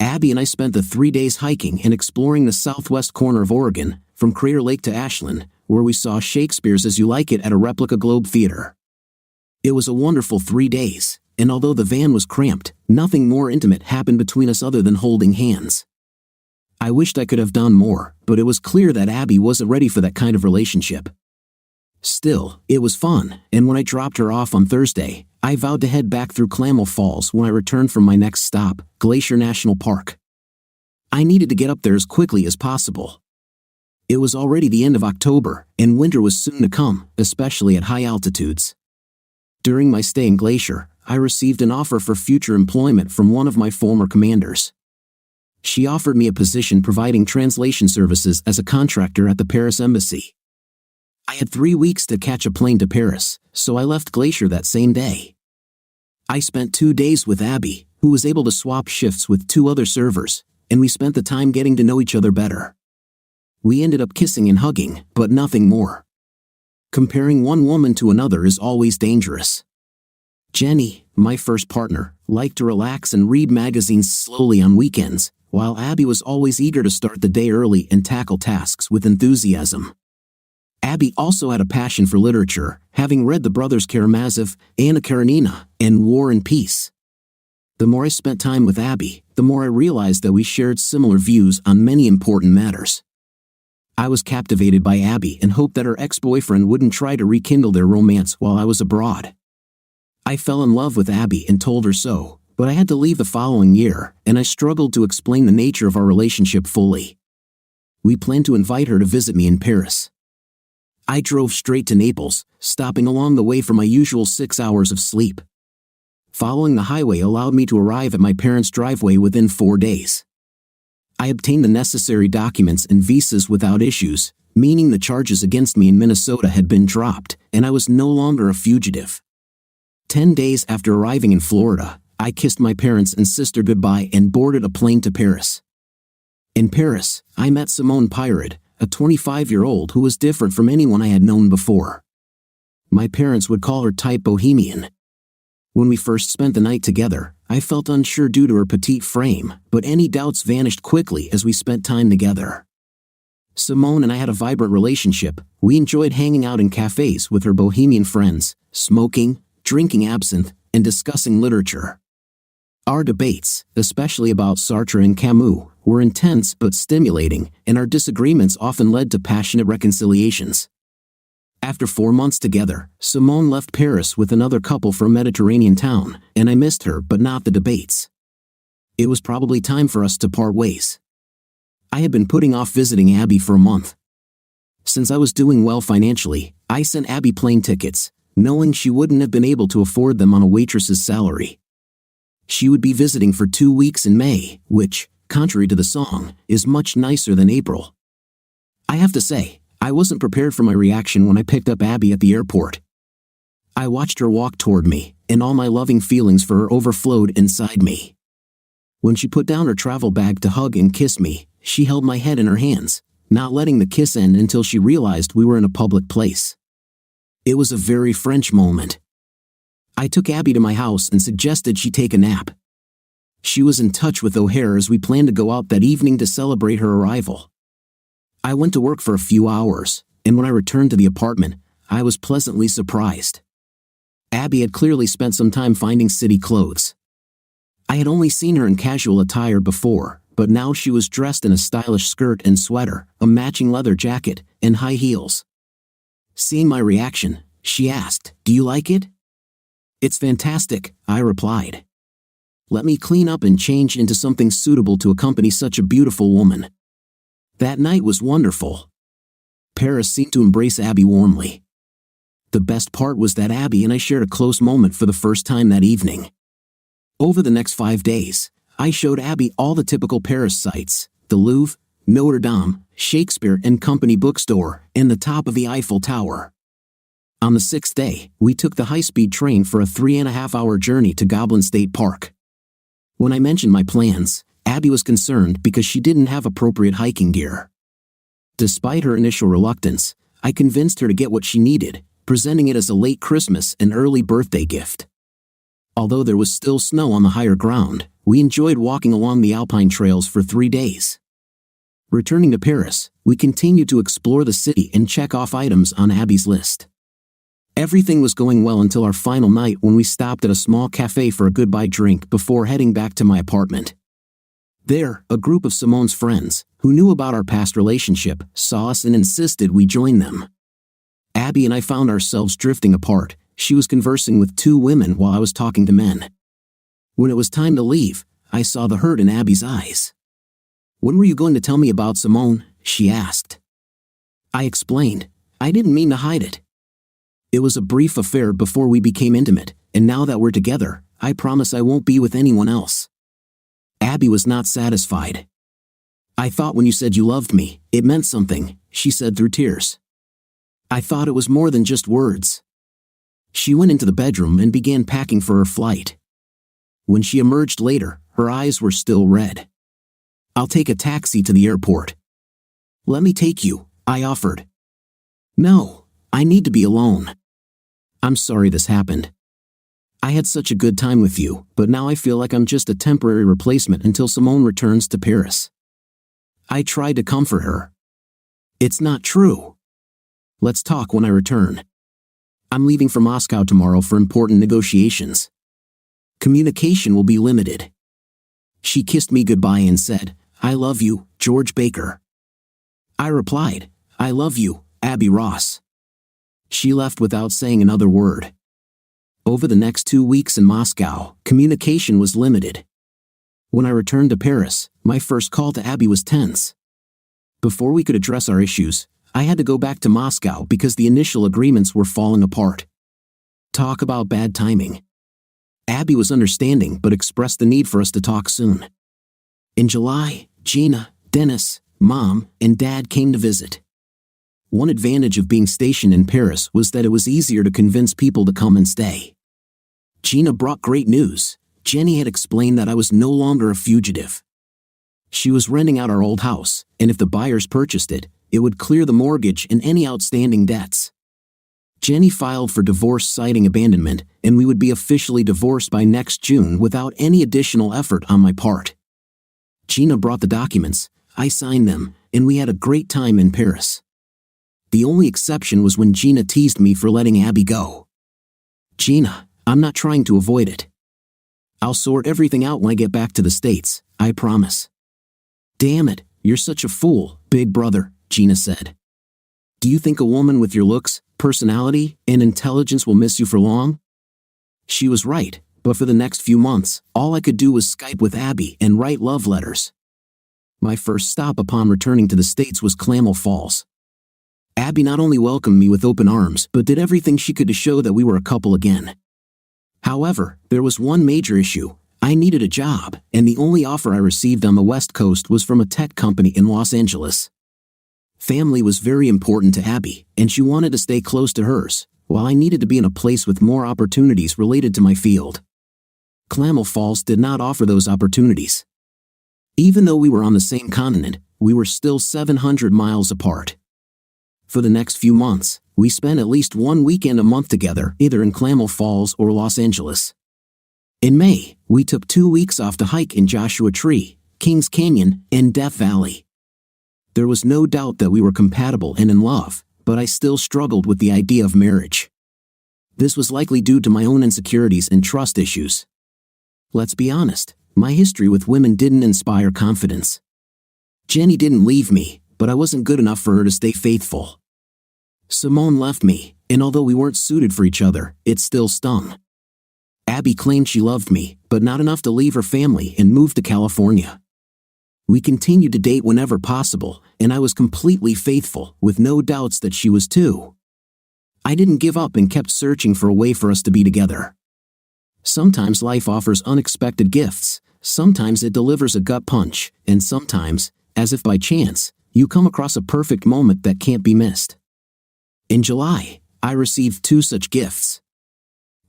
Abby and I spent the 3 days hiking and exploring the southwest corner of Oregon, from Crater Lake to Ashland, where we saw Shakespeare's As You Like It at a replica Globe Theater. It was a wonderful 3 days, and although the van was cramped, nothing more intimate happened between us other than holding hands. I wished I could have done more, but it was clear that Abby wasn't ready for that kind of relationship. Still, it was fun, and when I dropped her off on Thursday, I vowed to head back through Klamath Falls when I returned from my next stop, Glacier National Park. I needed to get up there as quickly as possible. It was already the end of October, and winter was soon to come, especially at high altitudes. During my stay in Glacier, I received an offer for future employment from one of my former commanders. She offered me a position providing translation services as a contractor at the Paris Embassy. I had 3 weeks to catch a plane to Paris, so I left Glacier that same day. I spent 2 days with Abby, who was able to swap shifts with 2 other servers, and we spent the time getting to know each other better. We ended up kissing and hugging, but nothing more. Comparing one woman to another is always dangerous. Jenny, my first partner, liked to relax and read magazines slowly on weekends, while Abby was always eager to start the day early and tackle tasks with enthusiasm. Abby also had a passion for literature, having read the Brothers Karamazov, Anna Karenina, and War and Peace. The more I spent time with Abby, the more I realized that we shared similar views on many important matters. I was captivated by Abby and hoped that her ex-boyfriend wouldn't try to rekindle their romance while I was abroad. I fell in love with Abby and told her so, but I had to leave the following year, and I struggled to explain the nature of our relationship fully. We planned to invite her to visit me in Paris. I drove straight to Naples, stopping along the way for my usual 6 hours of sleep. Following the highway allowed me to arrive at my parents' driveway within 4 days. I obtained the necessary documents and visas without issues, meaning the charges against me in Minnesota had been dropped, and I was no longer a fugitive. 10 days after arriving in Florida, I kissed my parents and sister goodbye and boarded a plane to Paris. In Paris, I met Simone Pirate, a 25-year-old who was different from anyone I had known before. My parents would call her type bohemian. When we first spent the night together, I felt unsure due to her petite frame, but any doubts vanished quickly as we spent time together. Simone and I had a vibrant relationship. We enjoyed hanging out in cafes with her bohemian friends, smoking, drinking absinthe, and discussing literature. Our debates, especially about Sartre and Camus, were intense but stimulating, and our disagreements often led to passionate reconciliations. After 4 months together, Simone left Paris with another couple for a Mediterranean town, and I missed her but not the debates. It was probably time for us to part ways. I had been putting off visiting Abby for a month. Since I was doing well financially, I sent Abby plane tickets, knowing she wouldn't have been able to afford them on a waitress's salary. She would be visiting for 2 weeks in May, which, contrary to the song, is much nicer than April. I have to say, I wasn't prepared for my reaction when I picked up Abby at the airport. I watched her walk toward me, and all my loving feelings for her overflowed inside me. When she put down her travel bag to hug and kiss me, she held my head in her hands, not letting the kiss end until she realized we were in a public place. It was a very French moment. I took Abby to my house and suggested she take a nap. She was in touch with O'Hare as we planned to go out that evening to celebrate her arrival. I went to work for a few hours, and when I returned to the apartment, I was pleasantly surprised. Abby had clearly spent some time finding city clothes. I had only seen her in casual attire before, but now she was dressed in a stylish skirt and sweater, a matching leather jacket, and high heels. Seeing my reaction, she asked, "Do you like it?" "It's fantastic," I replied. "Let me clean up and change into something suitable to accompany such a beautiful woman." That night was wonderful. Paris seemed to embrace Abby warmly. The best part was that Abby and I shared a close moment for the first time that evening. Over the next 5 days, I showed Abby all the typical Paris sights: the Louvre, Notre Dame, Shakespeare and Company bookstore, and the top of the Eiffel Tower. On the 6th day, we took the high-speed train for a 3.5-hour journey to Goblin State Park. When I mentioned my plans, Abby was concerned because she didn't have appropriate hiking gear. Despite her initial reluctance, I convinced her to get what she needed, presenting it as a late Christmas and early birthday gift. Although there was still snow on the higher ground, we enjoyed walking along the alpine trails for 3 days. Returning to Paris, we continued to explore the city and check off items on Abby's list. Everything was going well until our final night when we stopped at a small cafe for a goodbye drink before heading back to my apartment. There, a group of Simone's friends, who knew about our past relationship, saw us and insisted we join them. Abby and I found ourselves drifting apart. She was conversing with 2 women while I was talking to men. When it was time to leave, I saw the hurt in Abby's eyes. "When were you going to tell me about Simone?" she asked. I explained. I didn't mean to hide it. It was a brief affair before we became intimate, and now that we're together, I promise I won't be with anyone else. Abby was not satisfied. "I thought when you said you loved me, it meant something," she said through tears. "I thought it was more than just words." She went into the bedroom and began packing for her flight. When she emerged later, her eyes were still red. "I'll take a taxi to the airport." "Let me take you," I offered. "No, I need to be alone." "I'm sorry this happened. I had such a good time with you, but now I feel like I'm just a temporary replacement until Simone returns to Paris." I tried to comfort her. "It's not true. Let's talk when I return. I'm leaving for Moscow tomorrow for important negotiations. Communication will be limited." She kissed me goodbye and said, "I love you, George Baker." I replied, "I love you, Abby Ross." She left without saying another word. Over the next 2 weeks in Moscow, communication was limited. When I returned to Paris, my first call to Abby was tense. Before we could address our issues, I had to go back to Moscow because the initial agreements were falling apart. Talk about bad timing. Abby was understanding but expressed the need for us to talk soon. In July, Gina, Dennis, Mom, and Dad came to visit. One advantage of being stationed in Paris was that it was easier to convince people to come and stay. Gina brought great news. Jenny had explained that I was no longer a fugitive. She was renting out our old house, and if the buyers purchased it, it would clear the mortgage and any outstanding debts. Jenny filed for divorce citing abandonment, and we would be officially divorced by next June without any additional effort on my part. Gina brought the documents, I signed them, and we had a great time in Paris. The only exception was when Gina teased me for letting Abby go. Gina, I'm not trying to avoid it. I'll sort everything out when I get back to the States, I promise. Damn it, you're such a fool, big brother, Gina said. Do you think a woman with your looks, personality, and intelligence will miss you for long? She was right, but for the next few months, all I could do was Skype with Abby and write love letters. My first stop upon returning to the States was Klamath Falls. Abby not only welcomed me with open arms, but did everything she could to show that we were a couple again. However, there was one major issue. I needed a job, and the only offer I received on the West Coast was from a tech company in Los Angeles. Family was very important to Abby, and she wanted to stay close to hers, while I needed to be in a place with more opportunities related to my field. Klamath Falls did not offer those opportunities. Even though we were on the same continent, we were still 700 miles apart. For the next few months, we spent at least one weekend a month together, either in Klamath Falls or Los Angeles. In May, we took 2 weeks off to hike in Joshua Tree, Kings Canyon, and Death Valley. There was no doubt that we were compatible and in love, but I still struggled with the idea of marriage. This was likely due to my own insecurities and trust issues. Let's be honest, my history with women didn't inspire confidence. Jenny didn't leave me, but I wasn't good enough for her to stay faithful. Simone left me, and although we weren't suited for each other, it still stung. Abby claimed she loved me, but not enough to leave her family and move to California. We continued to date whenever possible, and I was completely faithful, with no doubts that she was too. I didn't give up and kept searching for a way for us to be together. Sometimes life offers unexpected gifts, sometimes it delivers a gut punch, and sometimes, as if by chance, you come across a perfect moment that can't be missed. In July, I received 2 such gifts.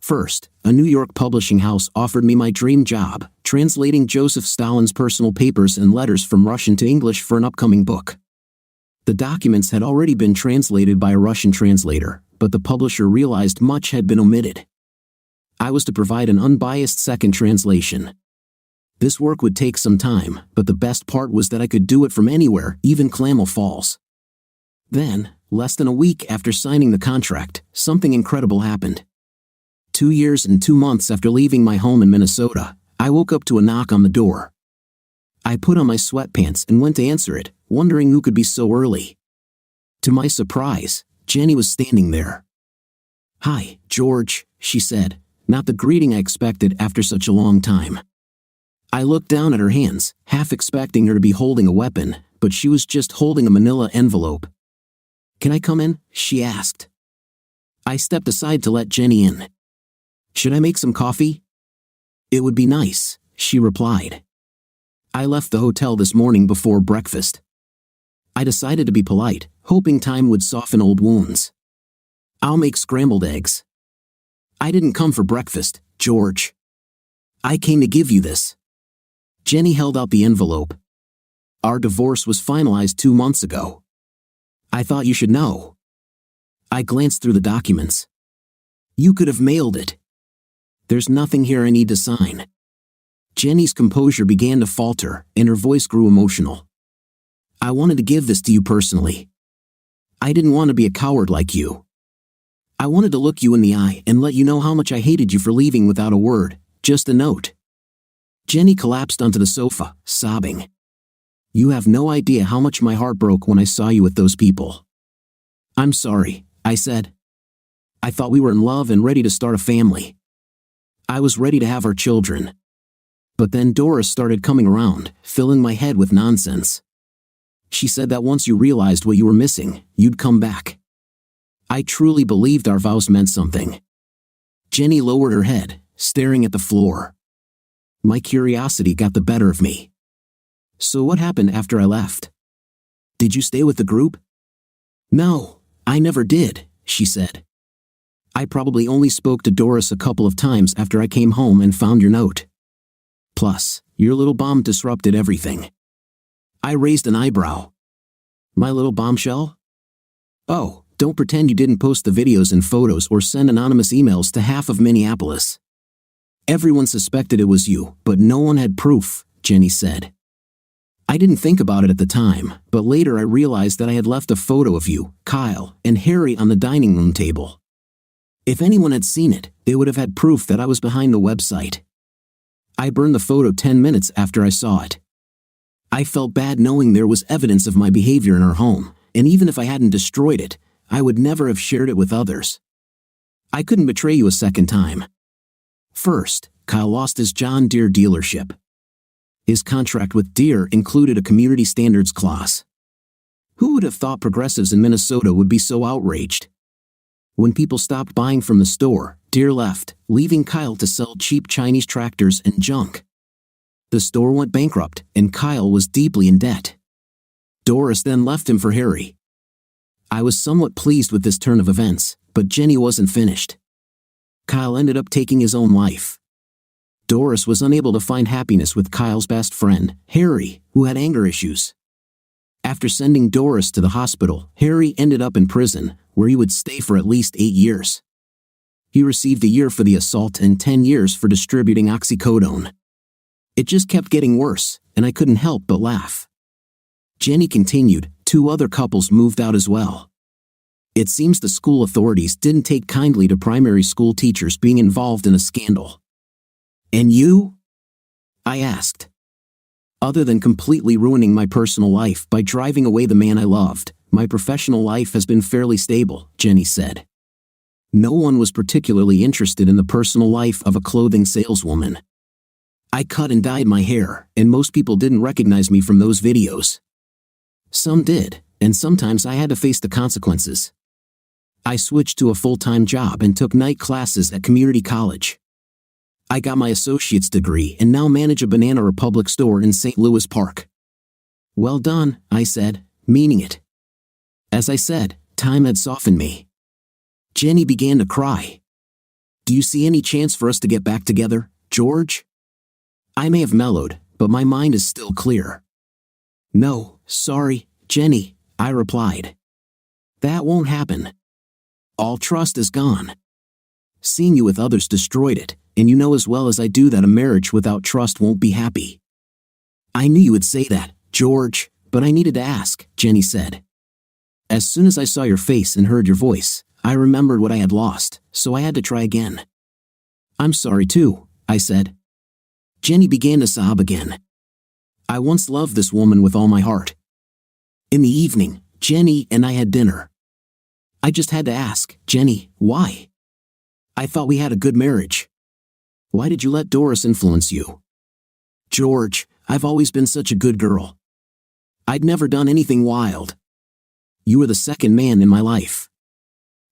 First, a New York publishing house offered me my dream job, translating Joseph Stalin's personal papers and letters from Russian to English for an upcoming book. The documents had already been translated by a Russian translator, but the publisher realized much had been omitted. I was to provide an unbiased second translation. This work would take some time, but the best part was that I could do it from anywhere, even Klamath Falls. Then, less than a week after signing the contract, something incredible happened. 2 years and 2 months after leaving my home in Minnesota, I woke up to a knock on the door. I put on my sweatpants and went to answer it, wondering who could be so early. To my surprise, Jenny was standing there. "Hi, George," she said, not the greeting I expected after such a long time. I looked down at her hands, half expecting her to be holding a weapon, but she was just holding a manila envelope. "Can I come in?" she asked. I stepped aside to let Jenny in. "Should I make some coffee?" "It would be nice," she replied. I left the hotel this morning before breakfast. I decided to be polite, hoping time would soften old wounds. "I'll make scrambled eggs." "I didn't come for breakfast, George. I came to give you this." Jenny held out the envelope. "Our divorce was finalized 2 months ago. I thought you should know." I glanced through the documents. "You could have mailed it. There's nothing here I need to sign." Jenny's composure began to falter, and her voice grew emotional. "I wanted to give this to you personally. I didn't want to be a coward like you. I wanted to look you in the eye and let you know how much I hated you for leaving without a word, just a note." Jenny collapsed onto the sofa, sobbing. "You have no idea how much my heart broke when I saw you with those people." "I'm sorry," I said. "I thought we were in love and ready to start a family. I was ready to have our children. But then Doris started coming around, filling my head with nonsense. She said that once you realized what you were missing, you'd come back. I truly believed our vows meant something. Jenny lowered her head, staring at the floor. My curiosity got the better of me. So what happened after I left? Did you stay with the group? No, I never did, she said. I probably only spoke to Doris a couple of times after I came home and found your note. Plus, your little bomb disrupted everything. I raised an eyebrow. My little bombshell? Oh, don't pretend you didn't post the videos and photos or send anonymous emails to half of Minneapolis. Everyone suspected it was you, but no one had proof, Jenny said. I didn't think about it at the time, but later I realized that I had left a photo of you, Kyle, and Harry on the dining room table. If anyone had seen it, they would have had proof that I was behind the website. I burned the photo 10 minutes after I saw it. I felt bad knowing there was evidence of my behavior in our home, and even if I hadn't destroyed it, I would never have shared it with others. I couldn't betray you a second time. First, Kyle lost his John Deere dealership. His contract with Deere included a community standards clause. Who would have thought progressives in Minnesota would be so outraged? When people stopped buying from the store, Deere left, leaving Kyle to sell cheap Chinese tractors and junk. The store went bankrupt, and Kyle was deeply in debt. Doris then left him for Harry. I was somewhat pleased with this turn of events, but Jenny wasn't finished. Kyle ended up taking his own life. Doris was unable to find happiness with Kyle's best friend, Harry, who had anger issues. After sending Doris to the hospital, Harry ended up in prison, where he would stay for at least 8 years. He received a year for the assault and 10 years for distributing oxycodone. It just kept getting worse, and I couldn't help but laugh. Jenny continued, 2 other couples moved out as well. It seems the school authorities didn't take kindly to primary school teachers being involved in a scandal. And you? I asked. Other than completely ruining my personal life by driving away the man I loved, my professional life has been fairly stable, Jenny said. No one was particularly interested in the personal life of a clothing saleswoman. I cut and dyed my hair, and most people didn't recognize me from those videos. Some did, and sometimes I had to face the consequences. I switched to a full-time job and took night classes at community college. I got my associate's degree and now manage a Banana Republic store in St. Louis Park. Well done, I said, meaning it. As I said, time had softened me. Jenny began to cry. Do you see any chance for us to get back together, George? I may have mellowed, but my mind is still clear. No, sorry, Jenny, I replied. That won't happen. All trust is gone. Seeing you with others destroyed it, and you know as well as I do that a marriage without trust won't be happy. I knew you would say that, George, but I needed to ask, Jenny said. As soon as I saw your face and heard your voice, I remembered what I had lost, so I had to try again. I'm sorry too, I said. Jenny began to sob again. I once loved this woman with all my heart. In the evening, Jenny and I had dinner. I just had to ask, Jenny, why? I thought we had a good marriage. Why did you let Doris influence you? George, I've always been such a good girl. I'd never done anything wild. You were the second man in my life.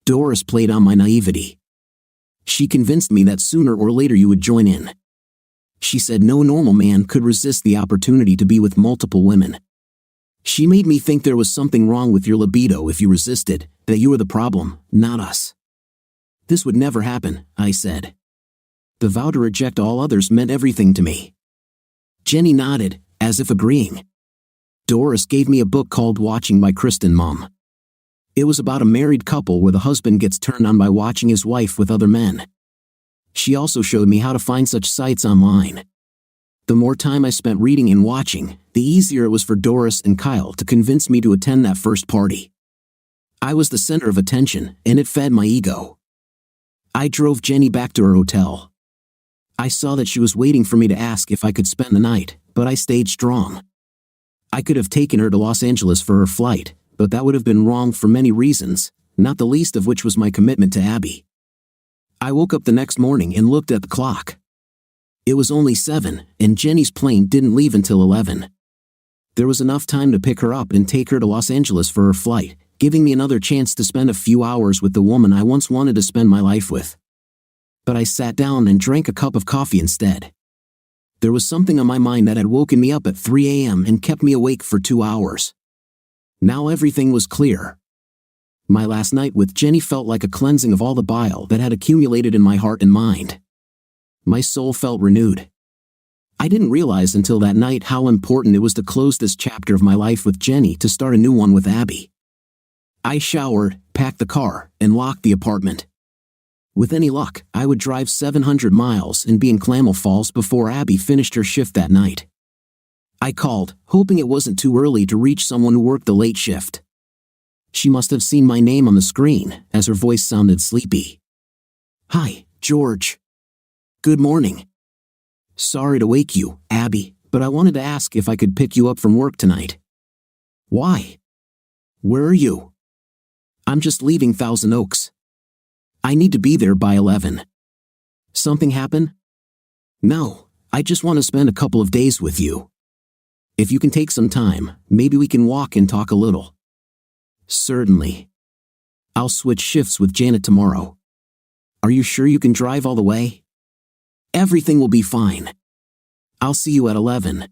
Doris played on my naivety. She convinced me that sooner or later you would join in. She said no normal man could resist the opportunity to be with multiple women. She made me think there was something wrong with your libido if you resisted, that you were the problem, not us. This would never happen, I said. The vow to reject all others meant everything to me. Jenny nodded, as if agreeing. Doris gave me a book called Watching by Kristen Mum. It was about a married couple where the husband gets turned on by watching his wife with other men. She also showed me how to find such sites online. The more time I spent reading and watching, the easier it was for Doris and Kyle to convince me to attend that first party. I was the center of attention, and it fed my ego. I drove Jenny back to her hotel. I saw that she was waiting for me to ask if I could spend the night, but I stayed strong. I could have taken her to Los Angeles for her flight, but that would have been wrong for many reasons, not the least of which was my commitment to Abby. I woke up the next morning and looked at the clock. It was only 7, and Jenny's plane didn't leave until 11. There was enough time to pick her up and take her to Los Angeles for her flight, giving me another chance to spend a few hours with the woman I once wanted to spend my life with. But I sat down and drank a cup of coffee instead. There was something on my mind that had woken me up at 3 a.m. and kept me awake for 2 hours. Now everything was clear. My last night with Jenny felt like a cleansing of all the bile that had accumulated in my heart and mind. My soul felt renewed. I didn't realize until that night how important it was to close this chapter of my life with Jenny to start a new one with Abby. I showered, packed the car, and locked the apartment. With any luck, I would drive 700 miles and be in Klamath Falls before Abby finished her shift that night. I called, hoping it wasn't too early to reach someone who worked the late shift. She must have seen my name on the screen, as her voice sounded sleepy. "Hi, George. Good morning. Sorry to wake you, Abby, but I wanted to ask if I could pick you up from work tonight." "Why? Where are you?" "I'm just leaving Thousand Oaks. I need to be there by 11. Something happen?" "No, I just want to spend a couple of days with you. If you can take some time, maybe we can walk and talk a little." "Certainly. I'll switch shifts with Janet tomorrow. Are you sure you can drive all the way?" "Everything will be fine. I'll see you at 11.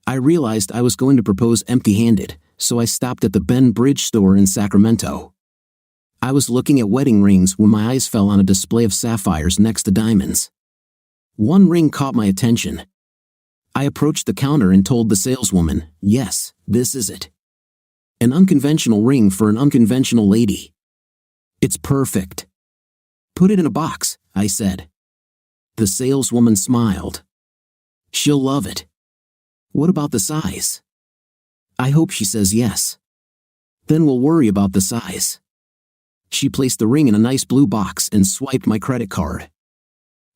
I realized I was going to propose empty-handed, so I stopped at the Ben Bridge store in Sacramento. I was looking at wedding rings when my eyes fell on a display of sapphires next to diamonds. One ring caught my attention. I approached the counter and told the saleswoman, "Yes, this is it. An unconventional ring for an unconventional lady. It's perfect." "Put it in a box," I said. The saleswoman smiled. "She'll love it." "What about the size?" "I hope she says yes. Then we'll worry about the size." She placed the ring in a nice blue box and swiped my credit card.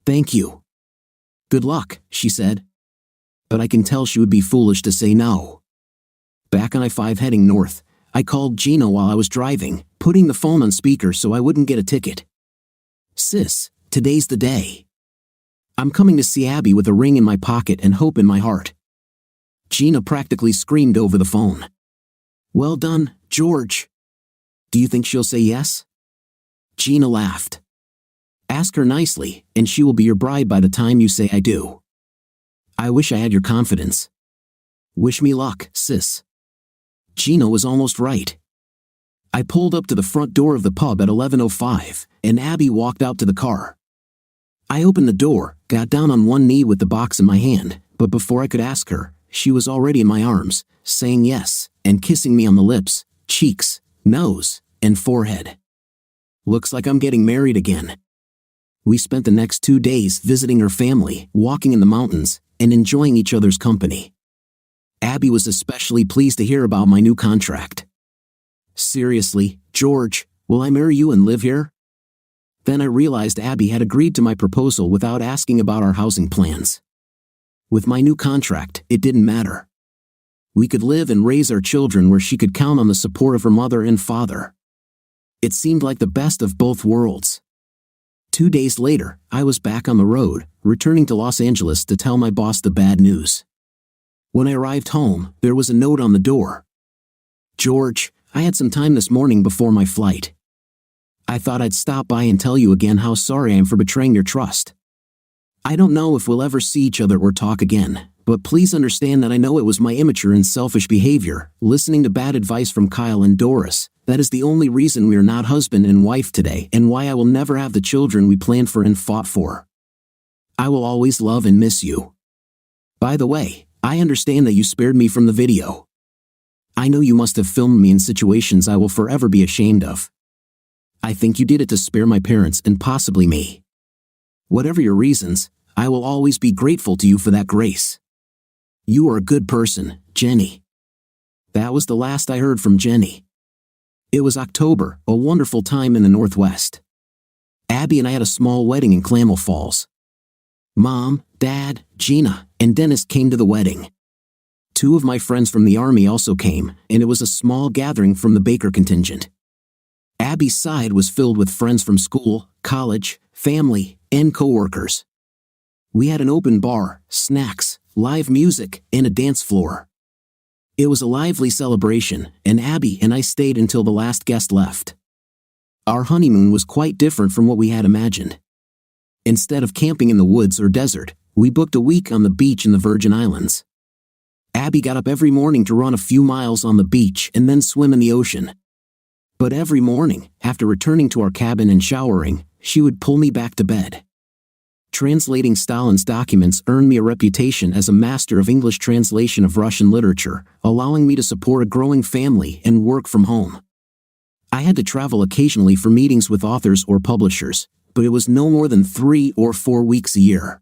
"Thank you." "Good luck," she said. But I can tell she would be foolish to say no. Back on I-5 heading north, I called Gina while I was driving, putting the phone on speaker so I wouldn't get a ticket. "Sis, today's the day. I'm coming to see Abby with a ring in my pocket and hope in my heart." Gina practically screamed over the phone. "Well done, George. Do you think she'll say yes?" Gina laughed. "Ask her nicely, and she will be your bride by the time you say I do." "I wish I had your confidence." "Wish me luck, sis." Gina was almost right. I pulled up to the front door of the pub at 11:05, and Abby walked out to the car. I opened the door, got down on one knee with the box in my hand, but before I could ask her, she was already in my arms, saying yes, and kissing me on the lips, cheeks, nose, and forehead. Looks like I'm getting married again. We spent the next 2 days visiting her family, walking in the mountains, and enjoying each other's company. Abby was especially pleased to hear about my new contract. "Seriously, George, will I marry you and live here?" Then I realized Abby had agreed to my proposal without asking about our housing plans. With my new contract, it didn't matter. We could live and raise our children where she could count on the support of her mother and father. It seemed like the best of both worlds. 2 days later, I was back on the road, returning to Los Angeles to tell my boss the bad news. When I arrived home, there was a note on the door. "George, I had some time this morning before my flight. I thought I'd stop by and tell you again how sorry I am for betraying your trust. I don't know if we'll ever see each other or talk again, but please understand that I know it was my immature and selfish behavior, listening to bad advice from Kyle and Doris, that is the only reason we are not husband and wife today and why I will never have the children we planned for and fought for. I will always love and miss you. By the way, I understand that you spared me from the video. I know you must have filmed me in situations I will forever be ashamed of. I think you did it to spare my parents and possibly me. Whatever your reasons, I will always be grateful to you for that grace. You are a good person, Jenny." That was the last I heard from Jenny. It was October, a wonderful time in the Northwest. Abby and I had a small wedding in Klamath Falls. Mom, Dad, Gina, and Dennis came to the wedding. 2 of my friends from the Army also came, and it was a small gathering from the Baker contingent. Abby's side was filled with friends from school, college, family, and coworkers. We had an open bar, snacks, live music, and a dance floor. It was a lively celebration, and Abby and I stayed until the last guest left. Our honeymoon was quite different from what we had imagined. Instead of camping in the woods or desert, we booked a week on the beach in the Virgin Islands. Abby got up every morning to run a few miles on the beach and then swim in the ocean. But every morning, after returning to our cabin and showering, she would pull me back to bed. Translating Stalin's documents earned me a reputation as a master of English translation of Russian literature, allowing me to support a growing family and work from home. I had to travel occasionally for meetings with authors or publishers, but it was no more than 3 or 4 weeks a year.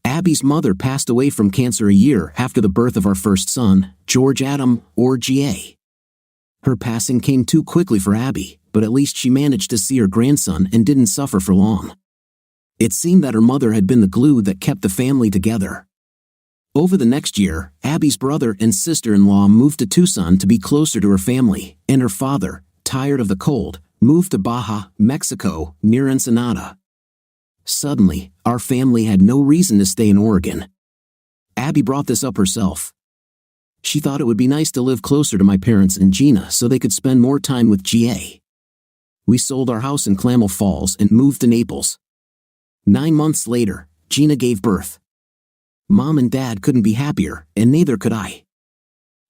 Abby's mother passed away from cancer a year after the birth of our first son, George Adam, or G.A. Her passing came too quickly for Abby, but at least she managed to see her grandson and didn't suffer for long. It seemed that her mother had been the glue that kept the family together. Over the next year, Abby's brother and sister-in-law moved to Tucson to be closer to her family, and her father, tired of the cold, moved to Baja, Mexico, near Ensenada. Suddenly, our family had no reason to stay in Oregon. Abby brought this up herself. She thought it would be nice to live closer to my parents and Gina so they could spend more time with G.A. We sold our house in Klamath Falls and moved to Naples. 9 months later, Gina gave birth. Mom and Dad couldn't be happier, and neither could I.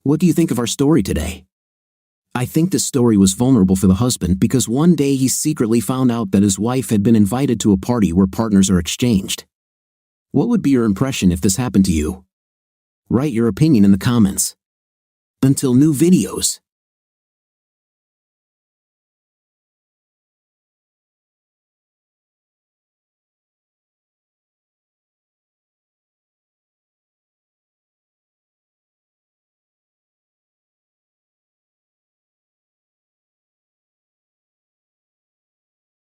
What do you think of our story today? I think this story was vulnerable for the husband because one day he secretly found out that his wife had been invited to a party where partners are exchanged. What would be your impression if this happened to you? Write your opinion in the comments. Until new videos.